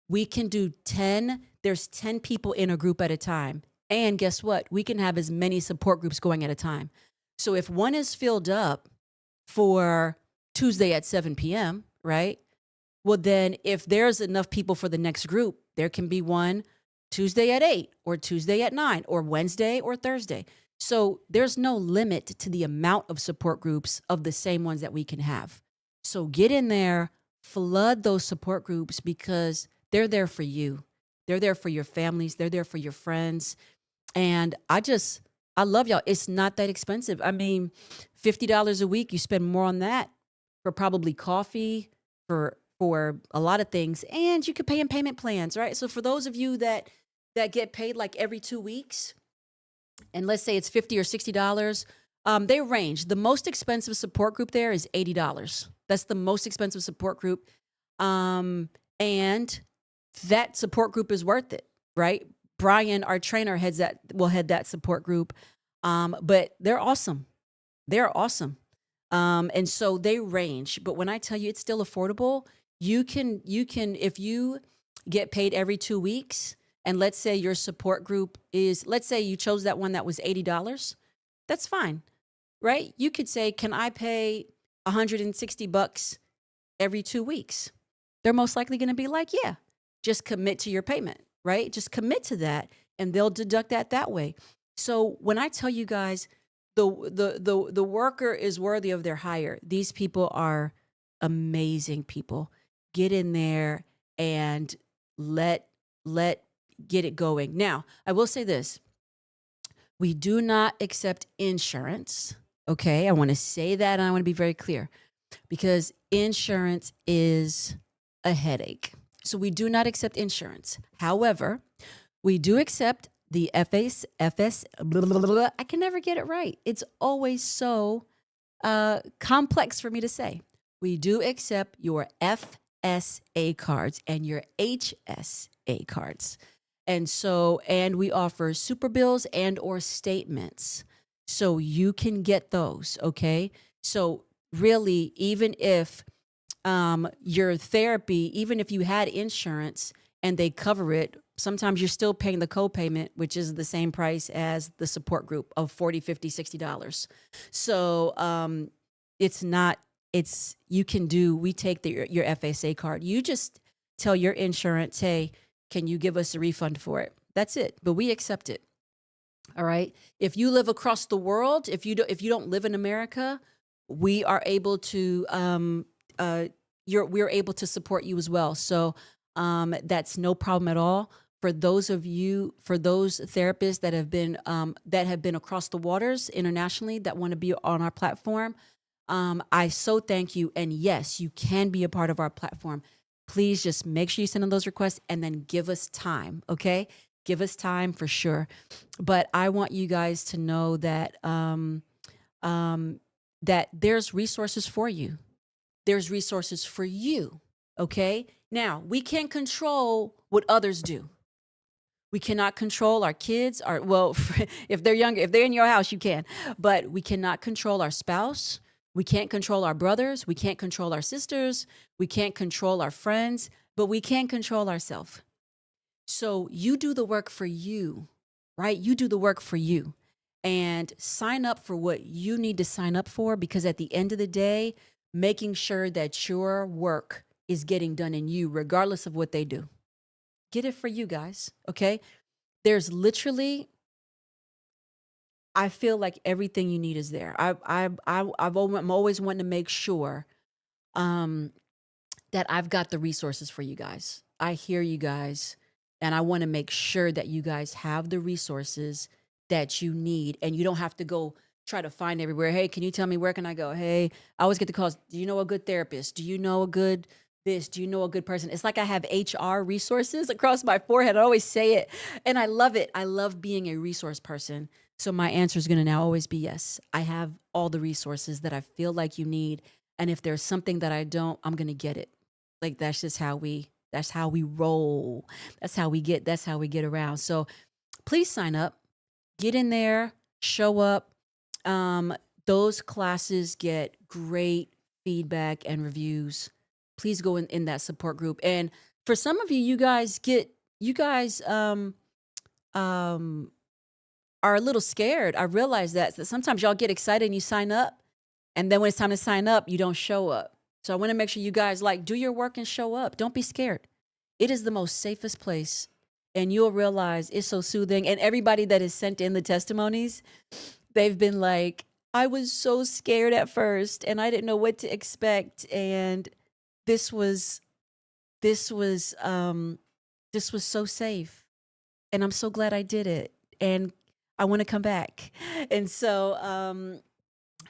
We can do 10. There's 10 people in a group at a time. And guess what? We can have as many support groups going at a time. So if one is filled up for Tuesday at 7 p.m., right? Well, then if there's enough people for the next group, there can be one Tuesday at 8 or Tuesday at 9 or Wednesday or Thursday. So there's no limit to the amount of support groups of the same ones that we can have. So get in there, flood those support groups because they're there for you. They're there for your families. They're there for your friends. And I love y'all. It's not that expensive. I mean, $50 a week, you spend more on that for probably coffee, for a lot of things. And you could pay in payment plans, right? So for those of you that get paid like every 2 weeks, and let's say it's $50 or $60, they range. The most expensive support group there is $80. That's the most expensive support group. And that support group is worth it, right? Brian, our trainer, will head that support group. But they're awesome. They're awesome. And so they range. But when I tell you it's still affordable, you can, if you get paid every 2 weeks, and let's say your support group let's say you chose that one that was $80, that's fine, right? You could say, can I pay $160 every 2 weeks? They're most likely going to be like, yeah, just commit to your payment, right? Just commit to that, and they'll deduct that way. So when I tell you guys, the worker is worthy of their hire. These people are amazing people. Get in there and let get it going. Now, I will say this. We do not accept insurance. Okay. I want to say that, and I want to be very clear because insurance is a headache. So we do not accept insurance. However, we do accept the FS, blah, blah, blah, blah. I can never get it right. It's always so complex for me to say. We do accept your FSA cards and your HSA cards. And we offer super bills and or statements. So you can get those, okay? So really, even if your therapy, even if you had insurance and they cover it, sometimes you're still paying the co-payment, which is the same price as the support group of $40, $50, $60. So we take your FSA card. You just tell your insurance, hey, can you give us a refund for it? That's it. But we accept it. All right. If you live across the world, if you don't live in America, we are able to we're able to support you as well. So that's no problem at all. for those therapists that have been across the waters internationally that want to be on our platform. I so thank you. And yes, you can be a part of our platform. Please just make sure you send in those requests and then give us time. Okay. Give us time for sure. But I want you guys to know that, that there's resources for you. There's resources for you. Okay. Now we can't control what others do. We cannot control our kids, if they're younger, if they're in your house, you can, but we cannot control our spouse. We can't control our brothers. We can't control our sisters. We can't control our friends, but we can control ourselves. So you do the work for you, right? You do the work for you and sign up for what you need to sign up for, because at the end of the day, making sure that your work is getting done in you, regardless of what they do. Get it for you guys, okay? There's literally, I feel like everything you need is there. I'm always wanting to make sure that I've got the resources for you guys. I hear you guys, and I want to make sure that you guys have the resources that you need, and you don't have to go try to find everywhere. Hey, can you tell me where can I go? Hey, I always get the calls. Do you know a good therapist? Do you know a good this? Do you know a good person? It's like I have HR resources across my forehead. I always say it, and I love it. I love being a resource person. So my answer is going to now always be yes. I have all the resources that I feel like you need, and if there's something that I don't, I'm going to get it. Like that's just how we roll. That's how we get around. So please sign up, get in there, show up. Those classes get great feedback and reviews. Please go in that support group. And for some of you, you guys are a little scared. I realize that sometimes y'all get excited and you sign up, and then when it's time to sign up, you don't show up. So I want to make sure you guys do your work and show up. Don't be scared. It is the most safest place, and you'll realize it's so soothing. And everybody that has sent in the testimonies, they've been like, I was so scared at first and I didn't know what to expect. And this was so safe. And I'm so glad I did it. And I want to come back. And so,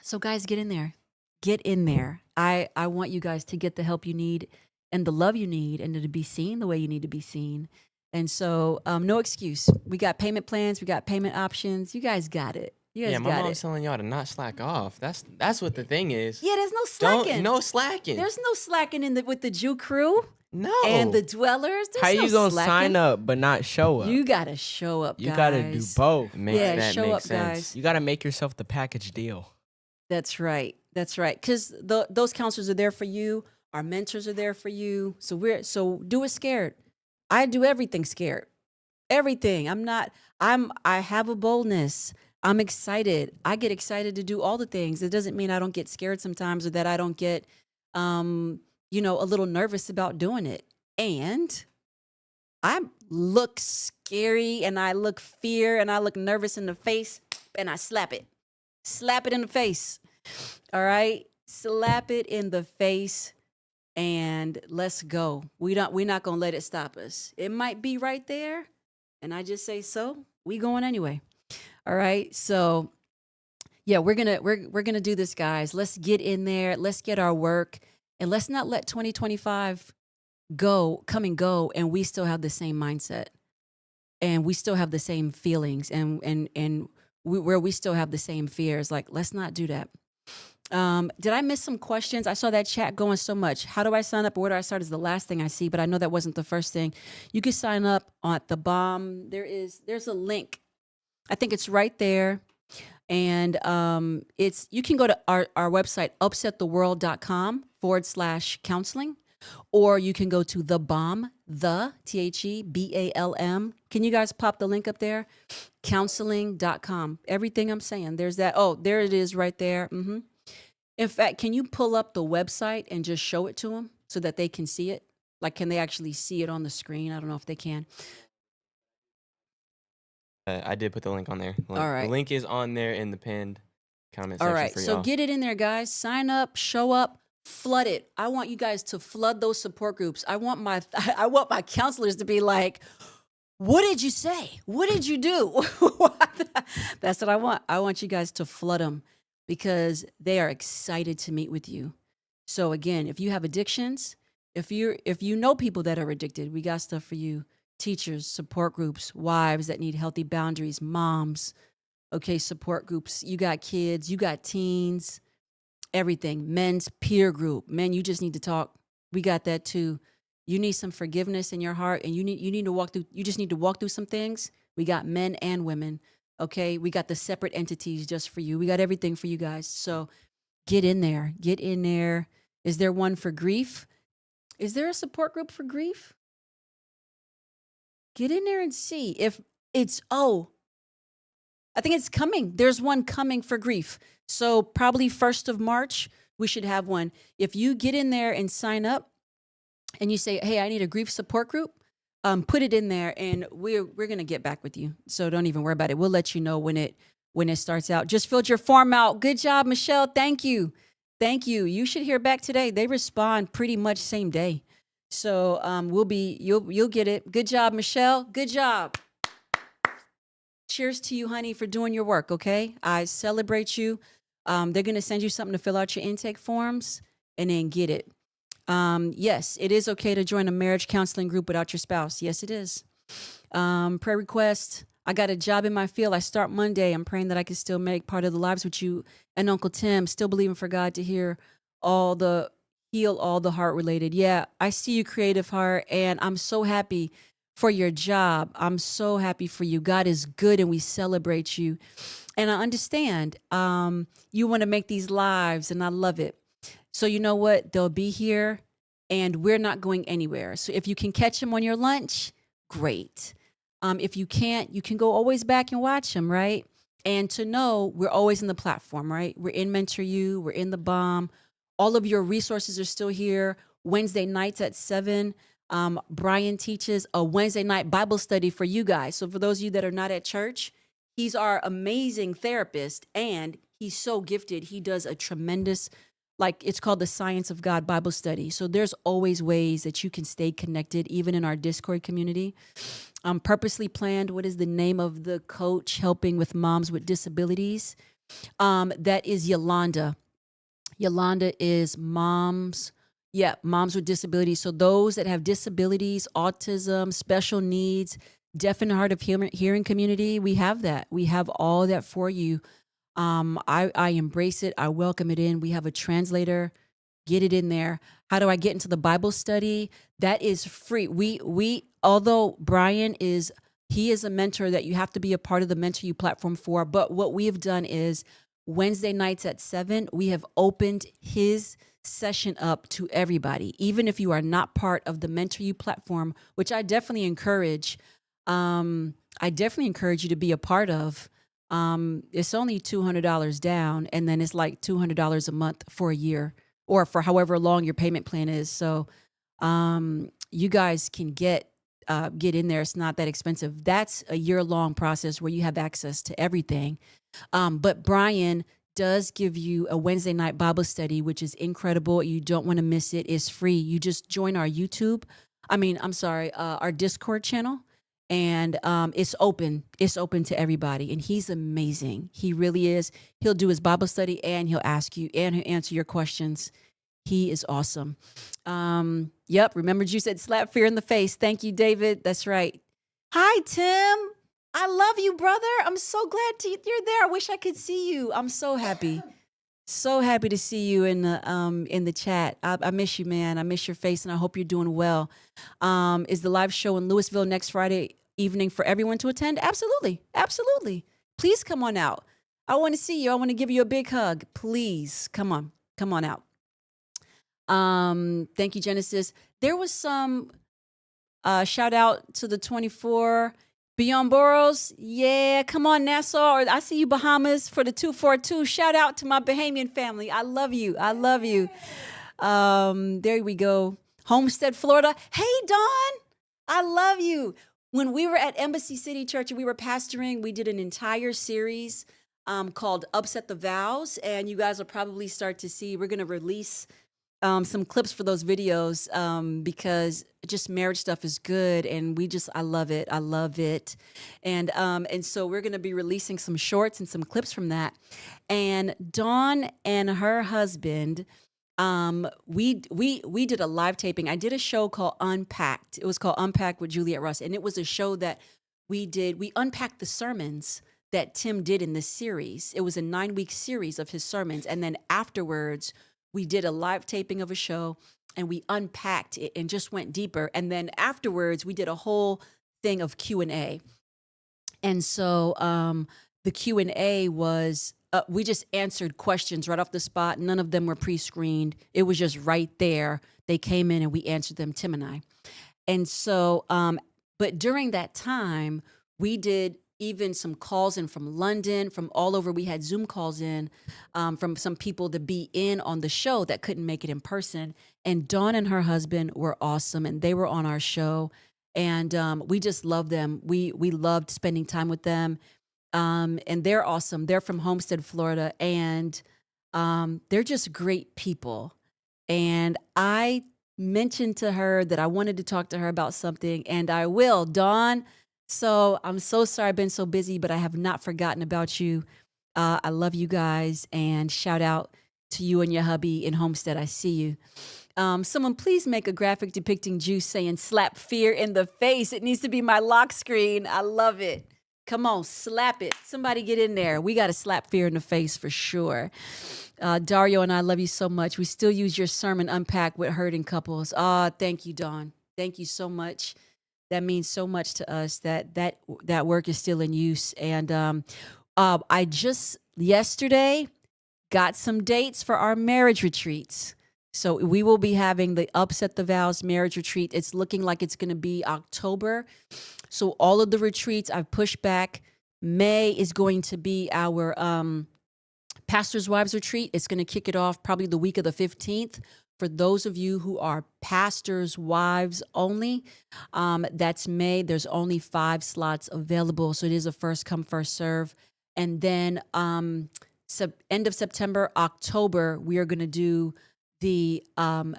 so guys, get in there. Get in there. I want you guys to get the help you need and the love you need and to be seen the way you need to be seen. And so, no excuse. We got payment plans. We got payment options. You guys got it. You guys Yeah, my got mom's it. telling y'all to not slack off. That's what the thing is. Yeah, there's no slacking. No slacking. There's no slacking with the Jew crew No. and the dwellers. There's How no you gonna slacking. sign up but not show up? You gotta show up, guys. You gotta do both. Yeah, That show makes up, sense. guys. You gotta make yourself the package deal. That's right. That's right. Because those counselors are there for you. Our mentors are there for you. So do it scared. I do everything scared. Everything. I have a boldness. I'm excited. I get excited to do all the things. It doesn't mean I don't get scared sometimes or that I don't get, a little nervous about doing it. And I look scary and I look fear and I look nervous in the face and I slap it. Slap it in the face. All right? Slap it in the face and let's go. We're not going to let it stop us. It might be right there. And I just say, so we going anyway. All right. So yeah, we're going to do this, guys. Let's get in there. Let's get our work, and let's not let 2025 come and go. And we still have the same mindset, and we still have the same feelings, and where we still have the same fears. Like, let's not do that. Did I miss some questions? I saw that chat going so much. How do I sign up? Or where do I start is the last thing I see, but I know that wasn't the first thing. You can sign up on the Balm. There's a link. I think it's right there. And you can go to our website, upsettheworld.com/counseling, or you can go to the Balm, TheBalm. Can you guys pop the link up there? Counseling.com. Everything I'm saying, there's that. Oh, there it is right there. Mm-hmm. In fact, can you pull up the website and just show it to them so that they can see it? Like, can they actually see it on the screen? I don't know if they can. I did put the link on there. All right. The link is on there in the pinned comment All section right. for So y'all. get it in there, guys. Sign up, show up, flood it. I want you guys to flood those support groups. I want my counselors to be like, What did you say? What did you do? That's what I want. I want you guys to flood them because they are excited to meet with you. So again, if you have addictions, if you know people that are addicted, we got stuff for you. Teachers, support groups, wives that need healthy boundaries, moms, okay, support groups. You got kids, you got teens, everything. Men's peer group. Men, you just need to talk. We got that too. You need some forgiveness in your heart and you need to walk through you just need to walk through some things. We got men and women. Okay? We got the separate entities just for you. We got everything for you guys. So get in there. Get in there. Is there one for grief? Is there a support group for grief? Get in there and see if it's I think it's coming. There's one coming for grief. So probably 1st of March, we should have one. If you get in there and sign up and you say, hey, I need a grief support group, put it in there and we're gonna get back with you. So don't even worry about it. We'll let you know when it starts out. Just filled your form out. Good job, Michelle. Thank you. Thank you. You should hear back today. They respond pretty much same day. So you'll get it. Good job, Michelle. Good job. Cheers to you, honey, for doing your work, okay? I celebrate you. They're going to send you something to fill out your intake forms and then get it. Yes, it is okay to join a marriage counseling group without your spouse. Yes, it is. Prayer request. I got a job in my field. I start Monday. I'm praying that I can still make part of the lives with you and Uncle Tim. Still believing for God to heal all the heart related. Yeah, I see you, creative heart, and I'm so happy for your job. I'm so happy for you. God is good and we celebrate you. And I understand you want to make these lives and I love it. So you know what? They'll be here and we're not going anywhere. So if you can catch them on your lunch, great. If you can't, you can go always back and watch them, right? And to know we're always in the platform, right? We're in Mentor You, we're in the Balm. All of your resources are still here. Wednesday nights at 7. Brian teaches a Wednesday night Bible study for you guys. So for those of you that are not at church, he's our amazing therapist and he's so gifted. He does a tremendous, it's called the Science of God Bible study. So there's always ways that you can stay connected, even in our Discord community. Purposely Planned, what is the name of the coach helping with moms with disabilities? That is Yolanda. Yolanda is moms with disabilities. So those that have disabilities, autism, special needs, deaf and hard of hearing community, we have that. We have all that for you. I embrace it. I welcome it in. We have a translator. Get it in there. How do I get into the Bible study? That is free. Although Brian is a mentor that you have to be a part of the Mentor You platform for. But what we have done is Wednesday nights at 7, we have opened his session up to everybody, even if you are not part of the Mentor You platform, which I definitely encourage. I definitely encourage you to be a part of. It's only $200 down, and then it's like $200 a month for a year, or for however long your payment plan is. So, you guys can get in there. It's not that expensive. That's a year-long process where you have access to everything. But Brian does give you a Wednesday night Bible study, which is incredible. You don't want to miss it. It's free. You just join our our Discord channel, and it's open. It's open to everybody, and he's amazing. He really is. He'll do his Bible study, and he'll ask you, and he'll answer your questions. He is awesome. Yep. Remembered you said slap fear in the face. Thank you, David. That's right. Hi, Tim. I love you, brother. I'm so glad you're there. I wish I could see you. I'm so happy. So happy to see you in the chat. I miss you, man. I miss your face, and I hope you're doing well. Is the live show in Louisville next Friday evening for everyone to attend? Absolutely. Absolutely. Please come on out. I want to see you. I want to give you a big hug. Please come on. Come on out. Thank you, Genesis. There was some shout out to the 24 Beyond Boroughs. Yeah, come on, Nassau. Or I see you, Bahamas, for the 242. Shout out to my Bahamian family. I love you. I love you. There we go. Homestead, Florida. Hey, Dawn. I love you. When we were at Embassy City Church and we were pastoring, we did an entire series called Upset the Vows. And you guys will probably start to see, we're going to release some clips for those videos because just marriage stuff is good, and I love it. I love it, and so we're gonna be releasing some shorts and some clips from that. And Dawn and her husband, we did a live taping. I did a show called Unpacked. It was called Unpacked with Juliet Russ, and it was a show that we did. We unpacked the sermons that Tim did in this series. It was a 9-week series of his sermons, and then afterwards we did a live taping of a show and we unpacked it and just went deeper. And then afterwards we did a whole thing of Q&A. And so the Q&A was, we just answered questions right off the spot. None of them were pre-screened. It was just right there. They came in and we answered them, Tim and I. And so, but during that time, we did even some calls in from London, from all over. We had Zoom calls in from some people to be in on the show that couldn't make it in person. And Dawn and her husband were awesome, and they were on our show. And we just love them. We loved spending time with them. And they're awesome. They're from Homestead, Florida, and they're just great people. And I mentioned to her that I wanted to talk to her about something, and I will, Dawn. So I'm so sorry I've been so busy, but I have not forgotten about you. I love you guys, and shout out to you and your hubby in Homestead. I see you. Someone please make a graphic depicting Juice saying slap fear in the face. It needs to be my lock screen. I love it. Come on, slap it. Somebody get in there. We got to slap fear in the face for sure. Dario and I love you so much. We still use your sermon Unpack with hurting couples. Thank you, Dawn. Thank you so much. That means so much to us that work is still in use. And I just yesterday got some dates for our marriage retreats. So we will be having the Upset the Vows marriage retreat. It's looking like it's going to be October. So all of the retreats I've pushed back. May is going to be our Pastor's Wives retreat. It's going to kick it off probably the week of the 15th. For those of you who are pastors' wives only, that's May. There's only 5 slots available. So it is a first come, first serve. And then end of September, October, we are going to do the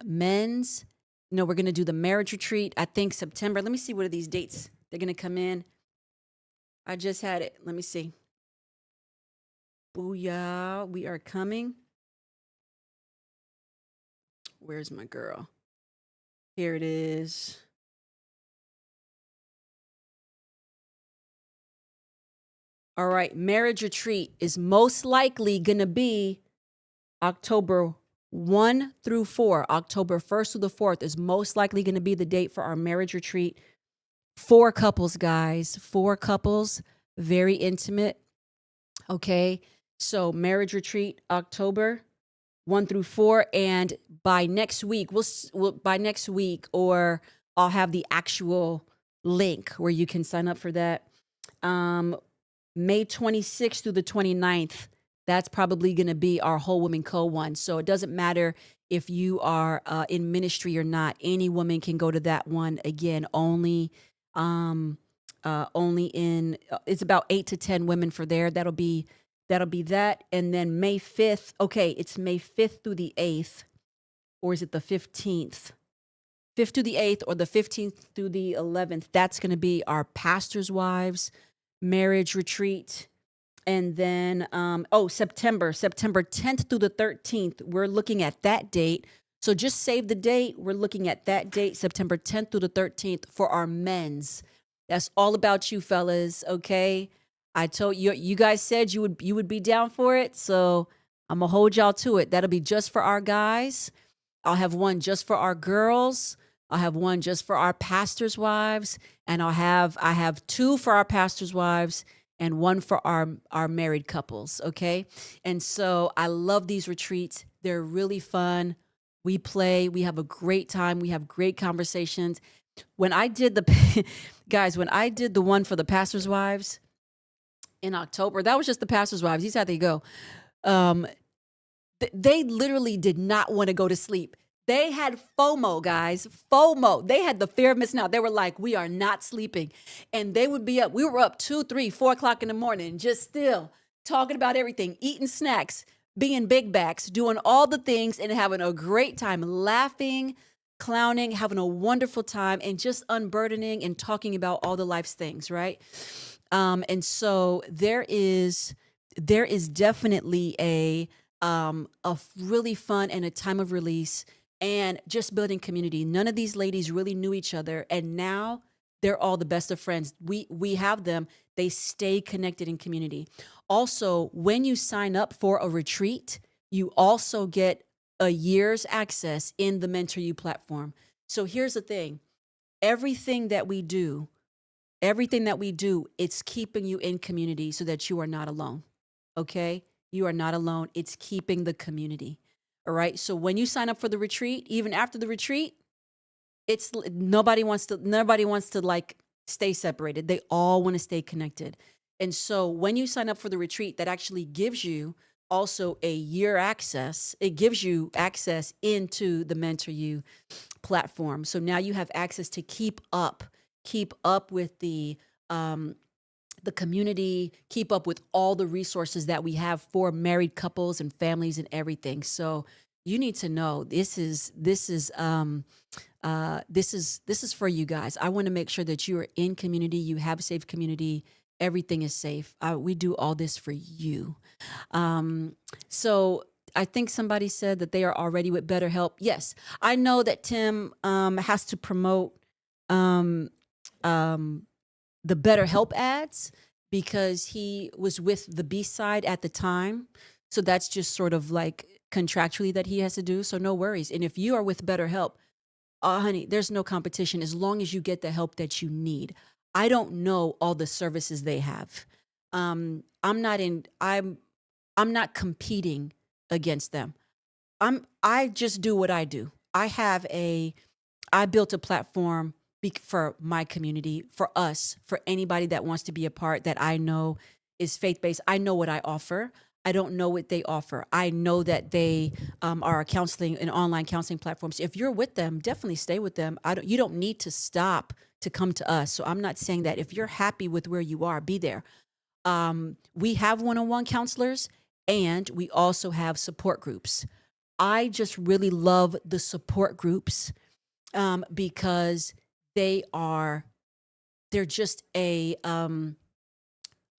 men's. No, we're going to do the marriage retreat. I think September. Let me see what are these dates. They're going to come in. I just had it. Let me see. Booyah. We are coming. Where's my girl? Here it is. All right. Marriage retreat is most likely going to be October 1 through 4. October 1st through the 4th is most likely going to be the date for our marriage retreat. 4 couples, guys. 4 couples. Very intimate. Okay. So marriage retreat, October 1 through 4, and by next week, or I'll have the actual link where you can sign up for that. May 26th through the 29th, that's probably going to be our Whole Woman Co. one. So it doesn't matter if you are in ministry or not. Any woman can go to that one. Again, only in it's about 8 to 10 women for there. That'll be that. And then May 5th. Okay, it's May 5th through the 8th, or is it the 15th? 5th through the 8th, or the 15th through the 11th. That's going to be our pastors' wives marriage retreat. And then September 10th through the 13th. We're looking at that date. So just save the date. We're looking at that date, September 10th through the 13th, for our men's. That's all about you, fellas. Okay. I told you, you guys said you would be down for it. So I'm gonna hold y'all to it. That'll be just for our guys. I'll have one just for our girls. I'll have one just for our pastors' wives. And I have 2 for our pastors' wives and 1 for our married couples. Okay. And so I love these retreats. They're really fun. We play, we have a great time. We have great conversations. When I did when I did the one for the pastors' wives in October, that was just the pastors' wives. These how they go. They literally did not want to go to sleep. They had FOMO, guys. FOMO. They had the fear of missing out. They were like, we are not sleeping. And they would be up. We were up 2, 3, 4 o'clock in the morning, just still talking about everything, eating snacks, being big backs, doing all the things and having a great time, laughing, clowning, having a wonderful time, and just unburdening and talking about all the life's things, right? And so there is definitely a really fun and a time of release and just building community. None of these ladies really knew each other, and now they're all the best of friends. We have them. They stay connected in community. Also, when you sign up for a retreat, you also get a year's access in the Mentor You platform. So here's the thing. Everything that we do, it's keeping you in community so that you are not alone. Okay? You are not alone. It's keeping the community. All right? So when you sign up for the retreat, even after the retreat, it's nobody wants to like stay separated. They all want to stay connected. And so when you sign up for the retreat, that actually gives you also a year access. It gives you access into the Mentor You platform. So now you have access to keep up with the community, keep up with all the resources that we have for married couples and families and everything. So you need to know this is for you guys. I want to make sure that you are in community, you have safe community, everything is safe. We do all this for you. So I think somebody said that they are already with BetterHelp. Yes, I know that Tim has to promote um, the BetterHelp ads because he was with the B side at the time. So that's just sort of like contractually that he has to do. So no worries. And if you are with BetterHelp, honey, there's no competition as long as you get the help that you need. I don't know all the services they have. I'm not competing against them. I just do what I do. I built a platform for my community, for us, for anybody that wants to be a part that I know is faith-based. I know what I offer. I don't know what they offer. I know that they are an online counseling platform. So if you're with them, definitely stay with them. You don't need to stop to come to us. So I'm not saying that. If you're happy with where you are, be there. We have one-on-one counselors, and we also have support groups. I just really love the support groups because they're just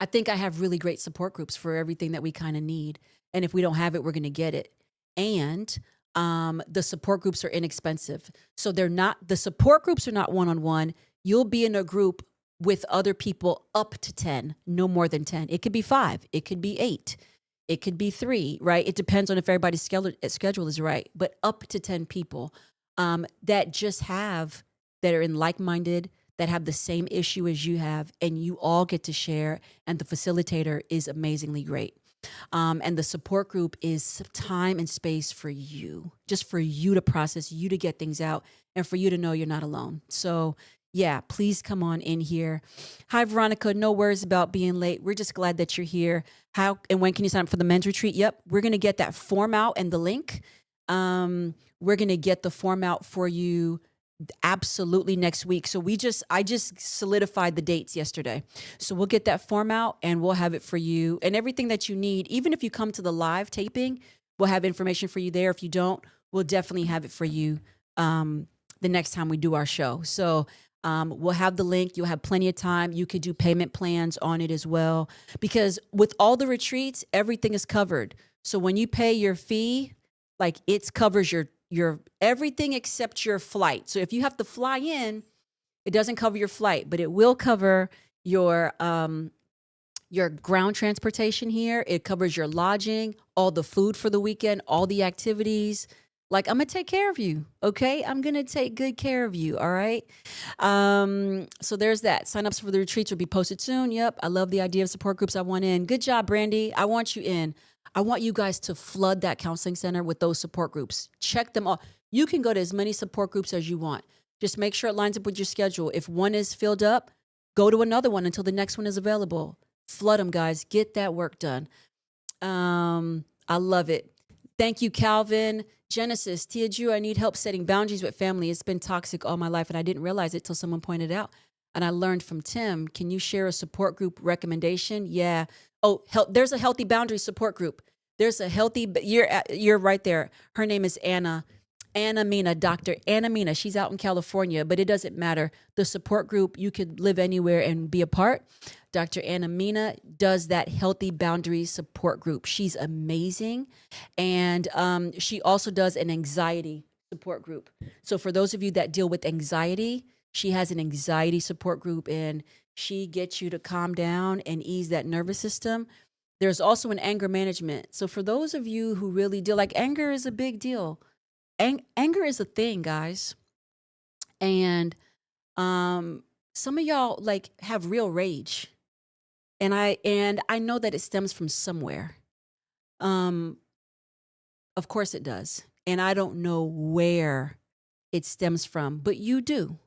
I think I have really great support groups for everything that we kind of need. And if we don't have it, we're going to get it. And the support groups are inexpensive. So the support groups are not one-on-one. You'll be in a group with other people up to 10, no more than 10. It could be 5. It could be 8. It could be 3, right? It depends on if everybody's schedule is right. But up to 10 people that are in like-minded, that have the same issue as you have, and you all get to share, and the facilitator is amazingly great. And the support group is time and space for you, just for you to process, you to get things out, and for you to know you're not alone. So yeah, please come on in here. Hi, Veronica. No worries about being late. We're just glad that you're here. How and when can you sign up for the men's retreat? Yep, we're going to get that form out and the link. We're going to get the form out for you absolutely next week. So I just solidified the dates yesterday. So we'll get that form out and we'll have it for you and everything that you need. Even if you come to the live taping, we'll have information for you there. If you don't, we'll definitely have it for you the next time we do our show. So we'll have the link. You'll have plenty of time. You could do payment plans on it as well. Because with all the retreats, everything is covered. So when you pay your fee, like it covers your everything except your flight. So if you have to fly in, it doesn't cover your flight, but it will cover your ground transportation here. It covers your lodging, all the food for the weekend, all the activities. Like, I'm going to take care of you, okay? I'm going to take good care of you, all right? So there's that. Sign-ups for the retreats will be posted soon. Yep, I love the idea of support groups. I want in. Good job, Brandy. I want you in. I want you guys to flood that counseling center with those support groups. Check them all. You can go to as many support groups as you want. Just make sure it lines up with your schedule. If one is filled up, go to another one until the next one is available. Flood them, guys. Get that work done. I love it. Thank you, Calvin. Genesis, Tia Drew, I need help setting boundaries with family. It's been toxic all my life, and I didn't realize it till someone pointed out. And I learned from Tim. Can you share a support group recommendation? Yeah. Oh, there's a healthy boundary support group. There's a healthy, you're right there. Her name is Anna Mina, Dr. Anna Mina. She's out in California, but it doesn't matter. The support group, you could live anywhere and be a part. Dr. Anna Mina does that healthy boundaries support group. She's amazing. And she also does an anxiety support group. So for those of you that deal with anxiety, she has an anxiety support group, and she gets you to calm down and ease that nervous system. There's also an anger management. So for those of you who really deal, like, anger is a big deal. Anger is a thing, guys. And some of y'all like have real rage. And I know that it stems from somewhere. Of course it does. And I don't know where it stems from, but you do.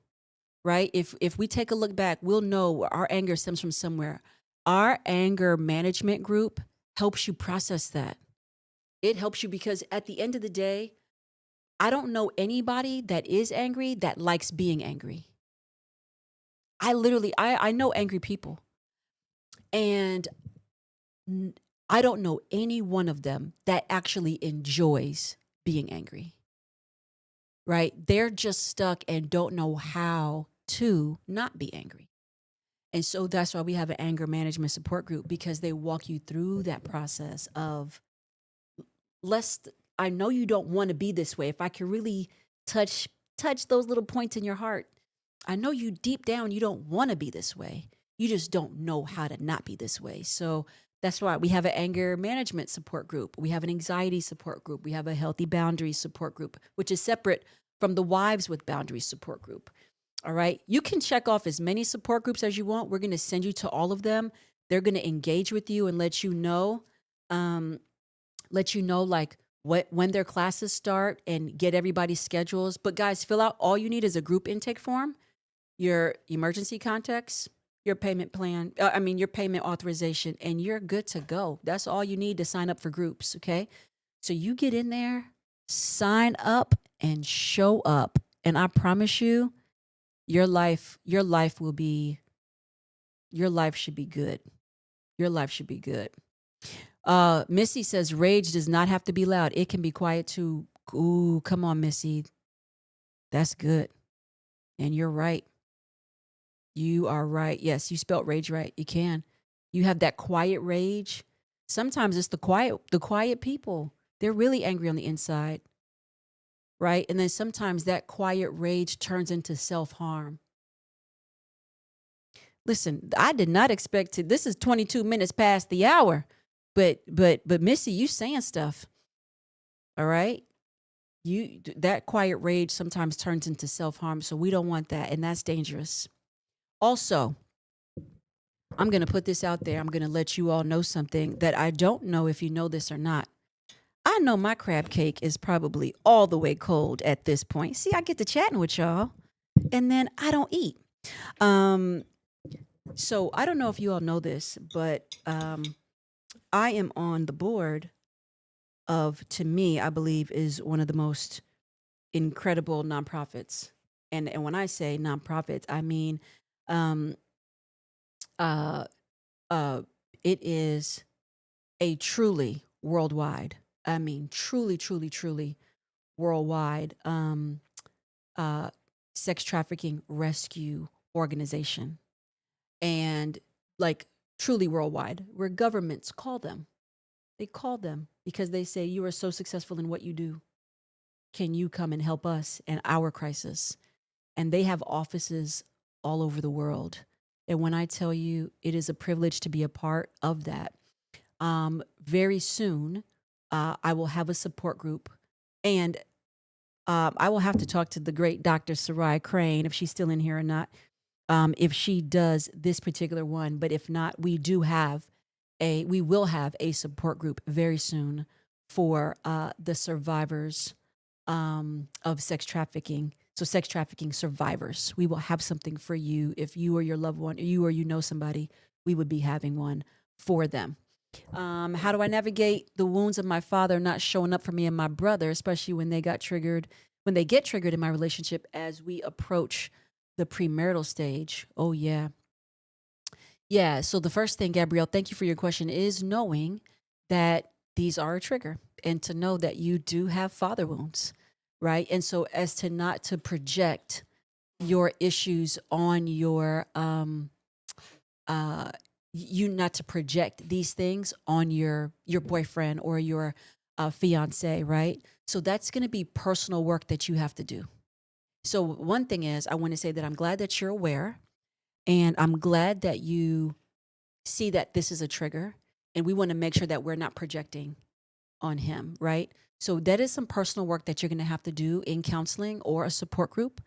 Right? If we take a look back, we'll know our anger stems from somewhere. Our anger management group helps you process that. It helps you because at the end of the day, I don't know anybody that is angry that likes being angry. I know angry people. And I don't know any one of them that actually enjoys being angry. Right? They're just stuck and don't know how to not be angry. And so that's why we have an anger management support group, because they walk you through that process of, I know you don't want to be this way. If I can really touch those little points in your heart, I know you deep down, you don't want to be this way. You just don't know how to not be this way. So that's why we have an anger management support group. We have an anxiety support group. We have a healthy boundaries support group, which is separate from the Wives with Boundaries support group. All right. You can check off as many support groups as you want. We're going to send you to all of them. They're going to engage with you and let you know like when their classes start and get everybody's schedules. But guys, fill out, all you need is a group intake form, your emergency contacts, your payment plan, your payment authorization, and you're good to go. That's all you need to sign up for groups. Okay. So you get in there, sign up, and show up. And I promise you, your life should be good. Your life should be good. Missy says rage does not have to be loud. It can be quiet too. Ooh, come on, Missy. That's good. And you're right. You are right. Yes, you spelt rage right. You can. You have that quiet rage. Sometimes it's the quiet people. They're really angry on the inside. Right? And then sometimes that quiet rage turns into self-harm. Listen, I did not expect to. This is 22 minutes past the hour. But Missy, you saying stuff. All right? That quiet rage sometimes turns into self-harm, so we don't want that, and that's dangerous. Also, I'm going to put this out there. I'm going to let you all know something that I don't know if you know this or not. I know my crab cake is probably all the way cold at this point. See, I get to chatting with y'all, and then I don't eat. So I don't know if you all know this, but I am on the board of, to me, I believe is one of the most incredible nonprofits. And when I say nonprofits, I mean it is a truly worldwide, truly worldwide sex trafficking rescue organization. And like truly worldwide, where governments call them. They call them because they say, you are so successful in what you do. Can you come and help us in our crisis? And they have offices all over the world. And when I tell you, it is a privilege to be a part of that. Very soon, I will have a support group. And I will have to talk to the great Dr. Sarai Crane, if she's still in here or not, if she does this particular one. But if not, we will have a support group very soon for the survivors of sex trafficking. So sex trafficking survivors. We will have something for you. If you or your loved one, or you know somebody, we would be having one for them. How do I navigate the wounds of my father not showing up for me and my brother, especially when they get triggered in my relationship as we approach the premarital stage? Oh, yeah. Yeah. So the first thing, Gabrielle, thank you for your question, is knowing that these are a trigger, and to know that you do have father wounds, right? And so as to not to project your issues on your you not to project these things on your boyfriend or your fiance, right? So that's going to be personal work that you have to do. So one thing is, I want to say that I'm glad that you're aware, and I'm glad that you see that this is a trigger, and we want to make sure that we're not projecting on him, right? So that is some personal work that you're going to have to do in counseling or a support group,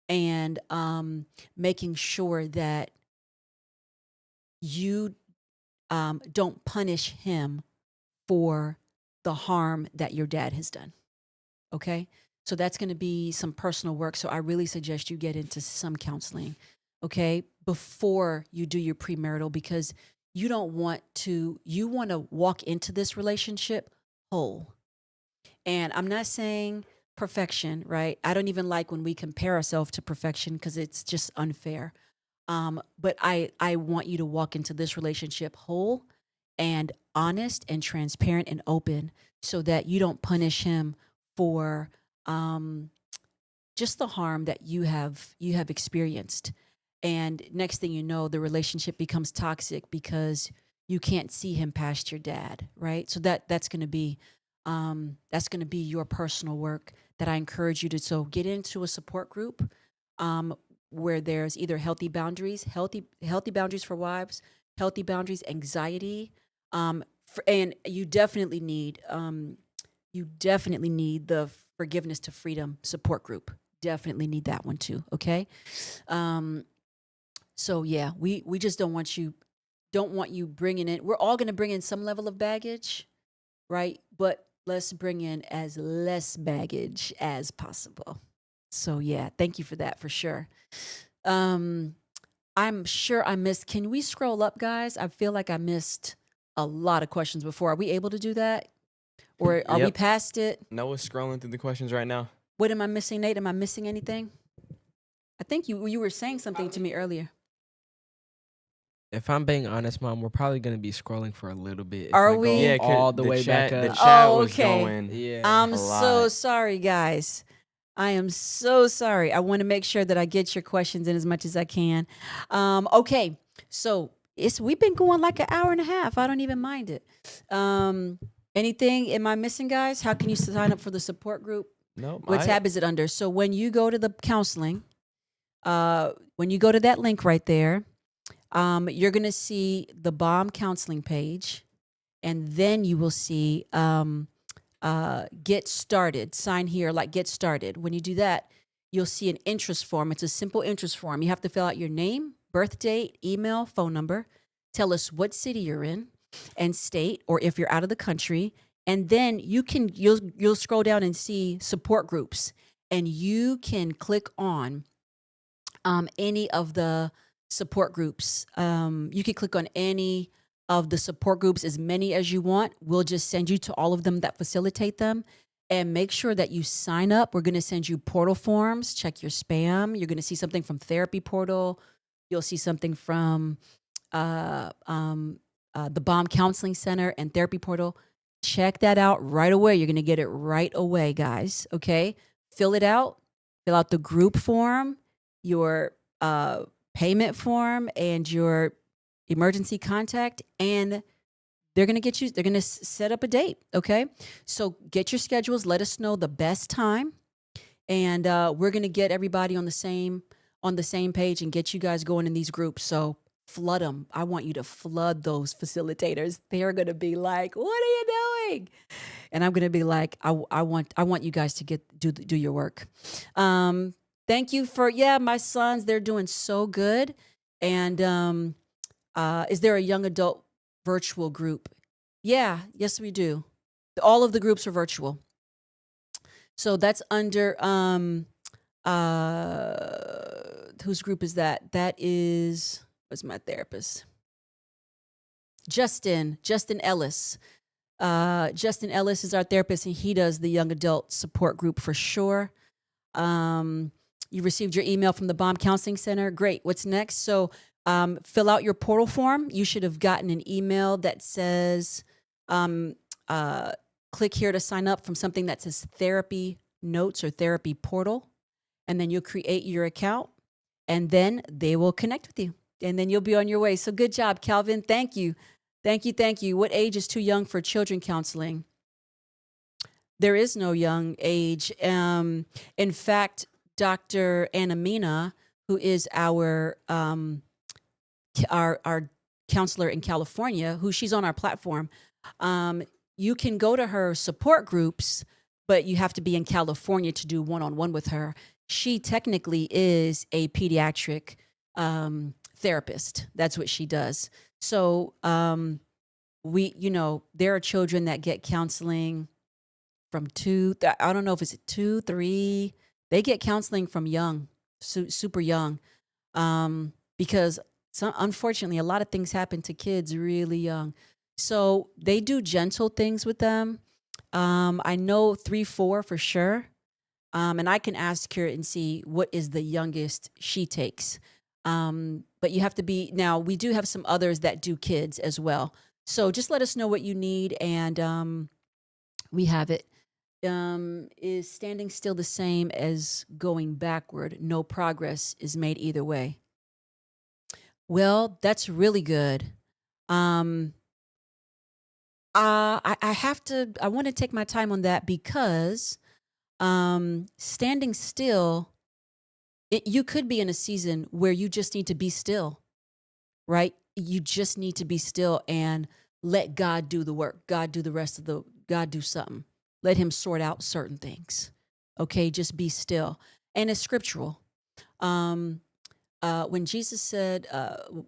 and making sure that you don't punish him for the harm that your dad has done. Okay? So that's going to be some personal work. So I really suggest you get into some counseling, okay, before you do your premarital, because you want to walk into this relationship whole. And I'm not saying perfection, right? I don't even like when we compare ourselves to perfection because it's just unfair. But I want you to walk into this relationship whole and honest and transparent and open, so that you don't punish him for just the harm that you have experienced. And next thing you know, the relationship becomes toxic because you can't see him past your dad, right? So that's going to be your personal work that I encourage you to. So get into a support group where there's either healthy boundaries for wives, healthy boundaries, anxiety, and you definitely need the forgiveness to freedom support group. Definitely need that one too. Okay. So yeah, we just don't want you bringing in. We're all going to bring in some level of baggage, right? But let's bring in as less baggage as possible. So yeah, thank you for that for sure. I'm sure I missed. Can we scroll up, guys? I feel like I missed a lot of questions before. Are we able to do that? Or are we Yep. past it? Noah's scrolling through the questions right now. What am I missing, Nate? Am I missing anything? I think you were saying something to me earlier. If I'm being honest, Mom, we're probably gonna be scrolling for a little bit. If Are I go we? Yeah, all the way chat, back the up. chat Oh, was okay. going. Yeah. I'm a so lot. sorry, guys. I am so sorry. I want to make sure that I get your questions in as much as I can. Okay, so we've been going like an hour and a half. I don't even mind it. Anything am I missing, guys? How can you sign up for the support group? Nope. What tab is it under? So when you go to the counseling, when you go to that link right there, you're going to see the Balm counseling page, and then you will see get started. Sign here, like get started. When you do that, you'll see an interest form. It's a simple interest form. You have to fill out your name, birth date, email, phone number. Tell us what city you're in and state, or if you're out of the country. And then you'll scroll down and see support groups, and you can click on any of the support groups. You can click on any of the support groups, as many as you want. We'll just send you to all of them that facilitate them. And make sure that you sign up. We're going to send you portal forms. Check your spam. You're going to see something from Therapy Portal. You'll see something from the Balm Counseling Center and Therapy Portal. Check that out right away. You're going to get it right away, guys. Okay? Fill it out. Fill out the group form, your payment form, and your emergency contact, and they're going to set up a date. Okay. So get your schedules. Let us know the best time. And we're going to get everybody on the same page and get you guys going in these groups. So flood them. I want you to flood those facilitators. They're going to be like, what are you doing? And I'm going to be like, I want you guys to do your work. Thank you for, my sons, they're doing so good. And is there a young adult virtual group? Yeah, yes, we do. All of the groups are virtual. So that's under whose group is that? That is, what's my therapist? Justin Ellis. Justin Ellis is our therapist, and he does the young adult support group for sure. You received your email from the Balm Counseling Center. Great. What's next? So fill out your portal form. You should have gotten an email that says click here to sign up from something that says therapy notes or therapy portal. And then you'll create your account and then they will connect with you and then you'll be on your way. So good job, Calvin. Thank you. Thank you. Thank you. What age is too young for children counseling? There is no young age. In fact, Dr. Anamina, who is our counselor in California, who she's on our platform, you can go to her support groups, but you have to be in California to do one-on-one with her. She technically is a pediatric therapist. That's what she does. So there are children that get counseling from I don't know if it's 2, 3. They get counseling from young, super young, because unfortunately a lot of things happen to kids really young. So they do gentle things with them. I know 3, 4 for sure. And I can ask her and see what is the youngest she takes. But you have to be, now we do have some others that do kids as well. So just let us know what you need and we have it. Is standing still the same as going backward? No progress is made either way. Well, that's really good. I want to take my time on that because standing still, you could be in a season where you just need to be still, right? You just need to be still and let God do the work. God do the rest of God do something. Let him sort out certain things. Okay, just be still. And it's scriptural. When Jesus said,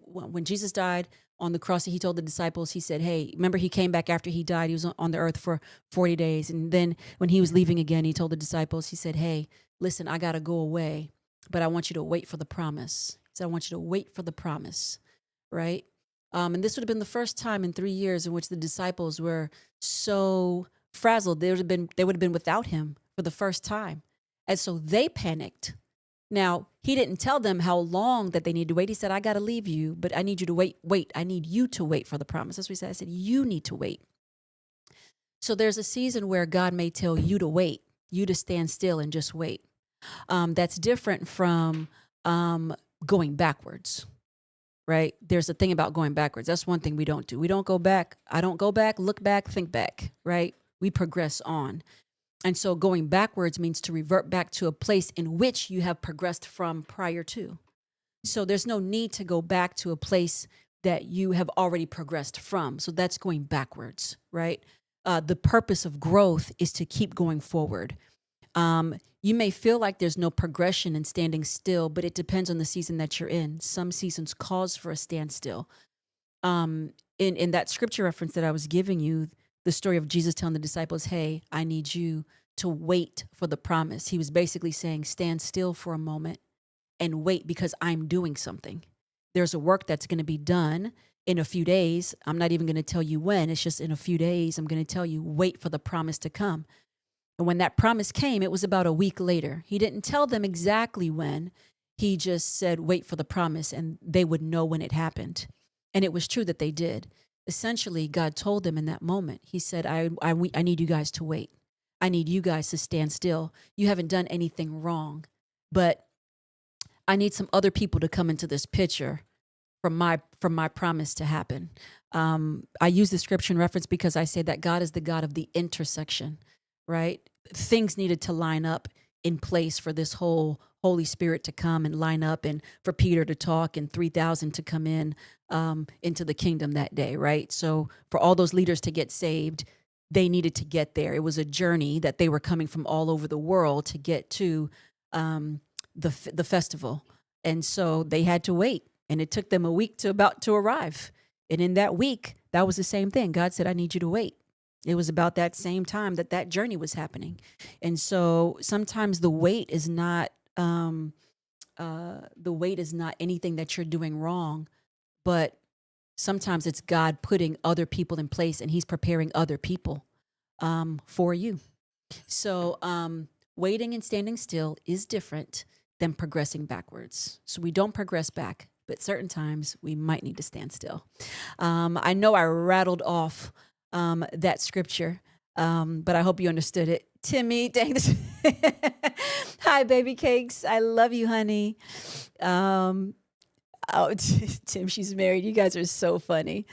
when Jesus died on the cross, he told the disciples, he said, hey, remember he came back after he died. He was on the earth for 40 days. And then when he was leaving again, he told the disciples, he said, hey, listen, I got to go away, but I want you to wait for the promise. He said, I want you to wait for the promise, right? And this would have been the first time in 3 years in which the disciples were so frazzled. They would have been without him for the first time. And so they panicked. Now, he didn't tell them how long that they need to wait. He said, I got to leave you, but I need you to wait. I need you to wait for the promise. That's what he said. I said, you need to wait. So there's a season where God may tell you to wait, you to stand still and just wait. That's different from going backwards, right? There's a thing about going backwards. That's one thing we don't do. We don't go back. I don't go back, look back, think back, right? We progress on. And so going backwards means to revert back to a place in which you have progressed from prior to. So there's no need to go back to a place that you have already progressed from. So that's going backwards, right? The purpose of growth is to keep going forward. You may feel like there's no progression in standing still, but it depends on the season that you're in. Some seasons cause for a standstill. In that scripture reference that I was giving you, the story of Jesus telling the disciples, hey, I need you to wait for the promise. He was basically saying, stand still for a moment and wait because I'm doing something. There's a work that's going to be done in a few days. I'm not even going to tell you when. It's just in a few days. I'm going to tell you, wait for the promise to come. And when that promise came, it was about a week later. He didn't tell them exactly when. He just said, wait for the promise, and they would know when it happened. And it was true that they did. Essentially, God told them in that moment, he said, I need you guys to wait. I need you guys to stand still. You haven't done anything wrong, but I need some other people to come into this picture from my promise to happen. I use the scripture in reference because I say that God is the God of the intersection, right? Things needed to line up in place for this whole Holy Spirit to come and line up and for Peter to talk and 3,000 to come in into the kingdom that day, right? So for all those leaders to get saved, they needed to get there. It was a journey that they were coming from all over the world to get to the festival. And so they had to wait, and it took them a week to arrive. And in that week, that was the same thing. God said, I need you to wait. It was about that same time that journey was happening. And so sometimes the wait is not anything that you're doing wrong, but sometimes it's God putting other people in place, and he's preparing other people for you. So waiting and standing still is different than progressing backwards. So we don't progress back, but certain times we might need to stand still. I know I rattled off that scripture. But I hope you understood it. Timmy, dang this. Hi, baby cakes. I love you, honey. Oh, Tim, she's married. You guys are so funny.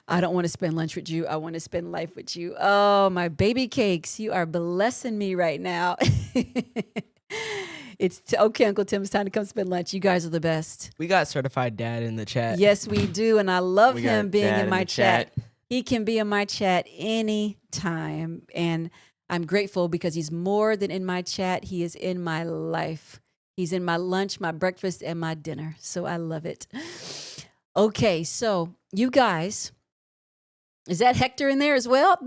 I don't want to spend lunch with you. I want to spend life with you. Oh, my baby cakes. You are blessing me right now. Okay, Uncle Tim, it's time to come spend lunch. You guys are the best. We got certified dad in the chat. Yes, we do. And I love We him got being Dad in in my the chat. chat. He can be in my chat anytime. And I'm grateful because he's more than in my chat. He is in my life. He's in my lunch, my breakfast, and my dinner. So I love it. Okay, so you guys, is that Hector in there as well?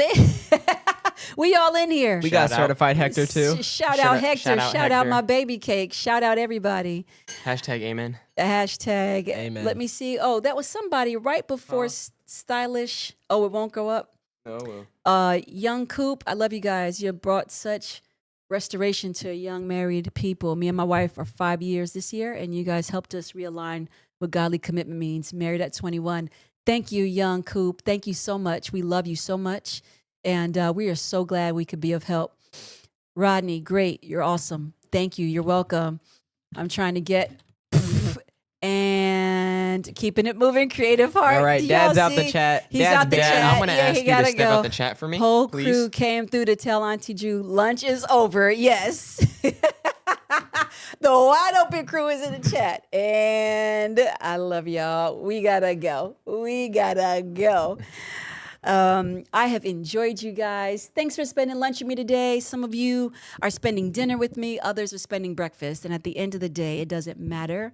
We all in here. We got Shout out. certified Hector too. Shout out Hector. shout out Shout out Hector. my baby cake. Shout out everybody. Hashtag amen. Hashtag. Amen. Let me see. Oh, that was somebody right before stylish. Oh, it won't go up. Oh, well. Young Coop. I love you guys. You brought such restoration to young married people. Me and my wife are 5 years this year, and you guys helped us realign what godly commitment means. Married at 21. Thank you, Young Coop. Thank you so much. We love you so much. And we are so glad we could be of help. Rodney, great. You're awesome. Thank you. You're welcome. I'm trying to get and keeping it moving. Creative heart. All right, Do y'all Dad's out the see? chat. He's Dad's out the bad. chat. I'm gonna Yeah, ask he you to gotta step go. out the chat for me, Whole please. crew came through to tell Auntie Ju lunch is over. Yes. The wide open crew is in the chat. And I love y'all. We gotta go. We gotta go. I have enjoyed you guys. Thanks for spending lunch with me today. Some of you are spending dinner with me. Others are spending breakfast. And at the end of the day, it doesn't matter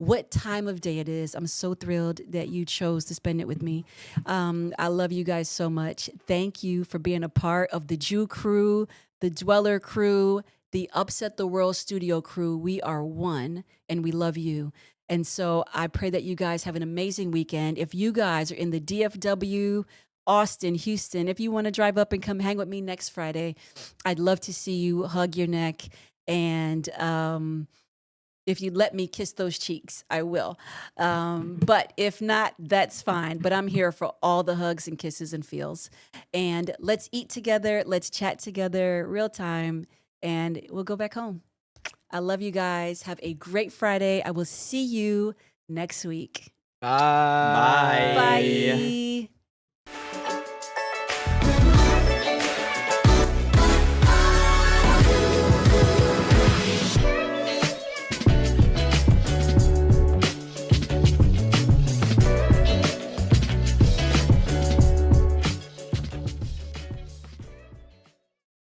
what time of day it is. I'm so thrilled that you chose to spend it with me. I love you guys so much. Thank you for being a part of the Jew crew, the Dweller crew, the Upset the World studio crew. We are one, and we love you. And so I pray that you guys have an amazing weekend. If you guys are in the DFW, Austin, Houston, if you want to drive up and come hang with me next Friday, I'd love to see you, hug your neck, and if you let me kiss those cheeks, I will. But if not, that's fine. But I'm here for all the hugs and kisses and feels. And let's eat together. Let's chat together, real time, and we'll go back home. I love you guys. Have a great Friday. I will see you next week. Bye. Bye. Bye.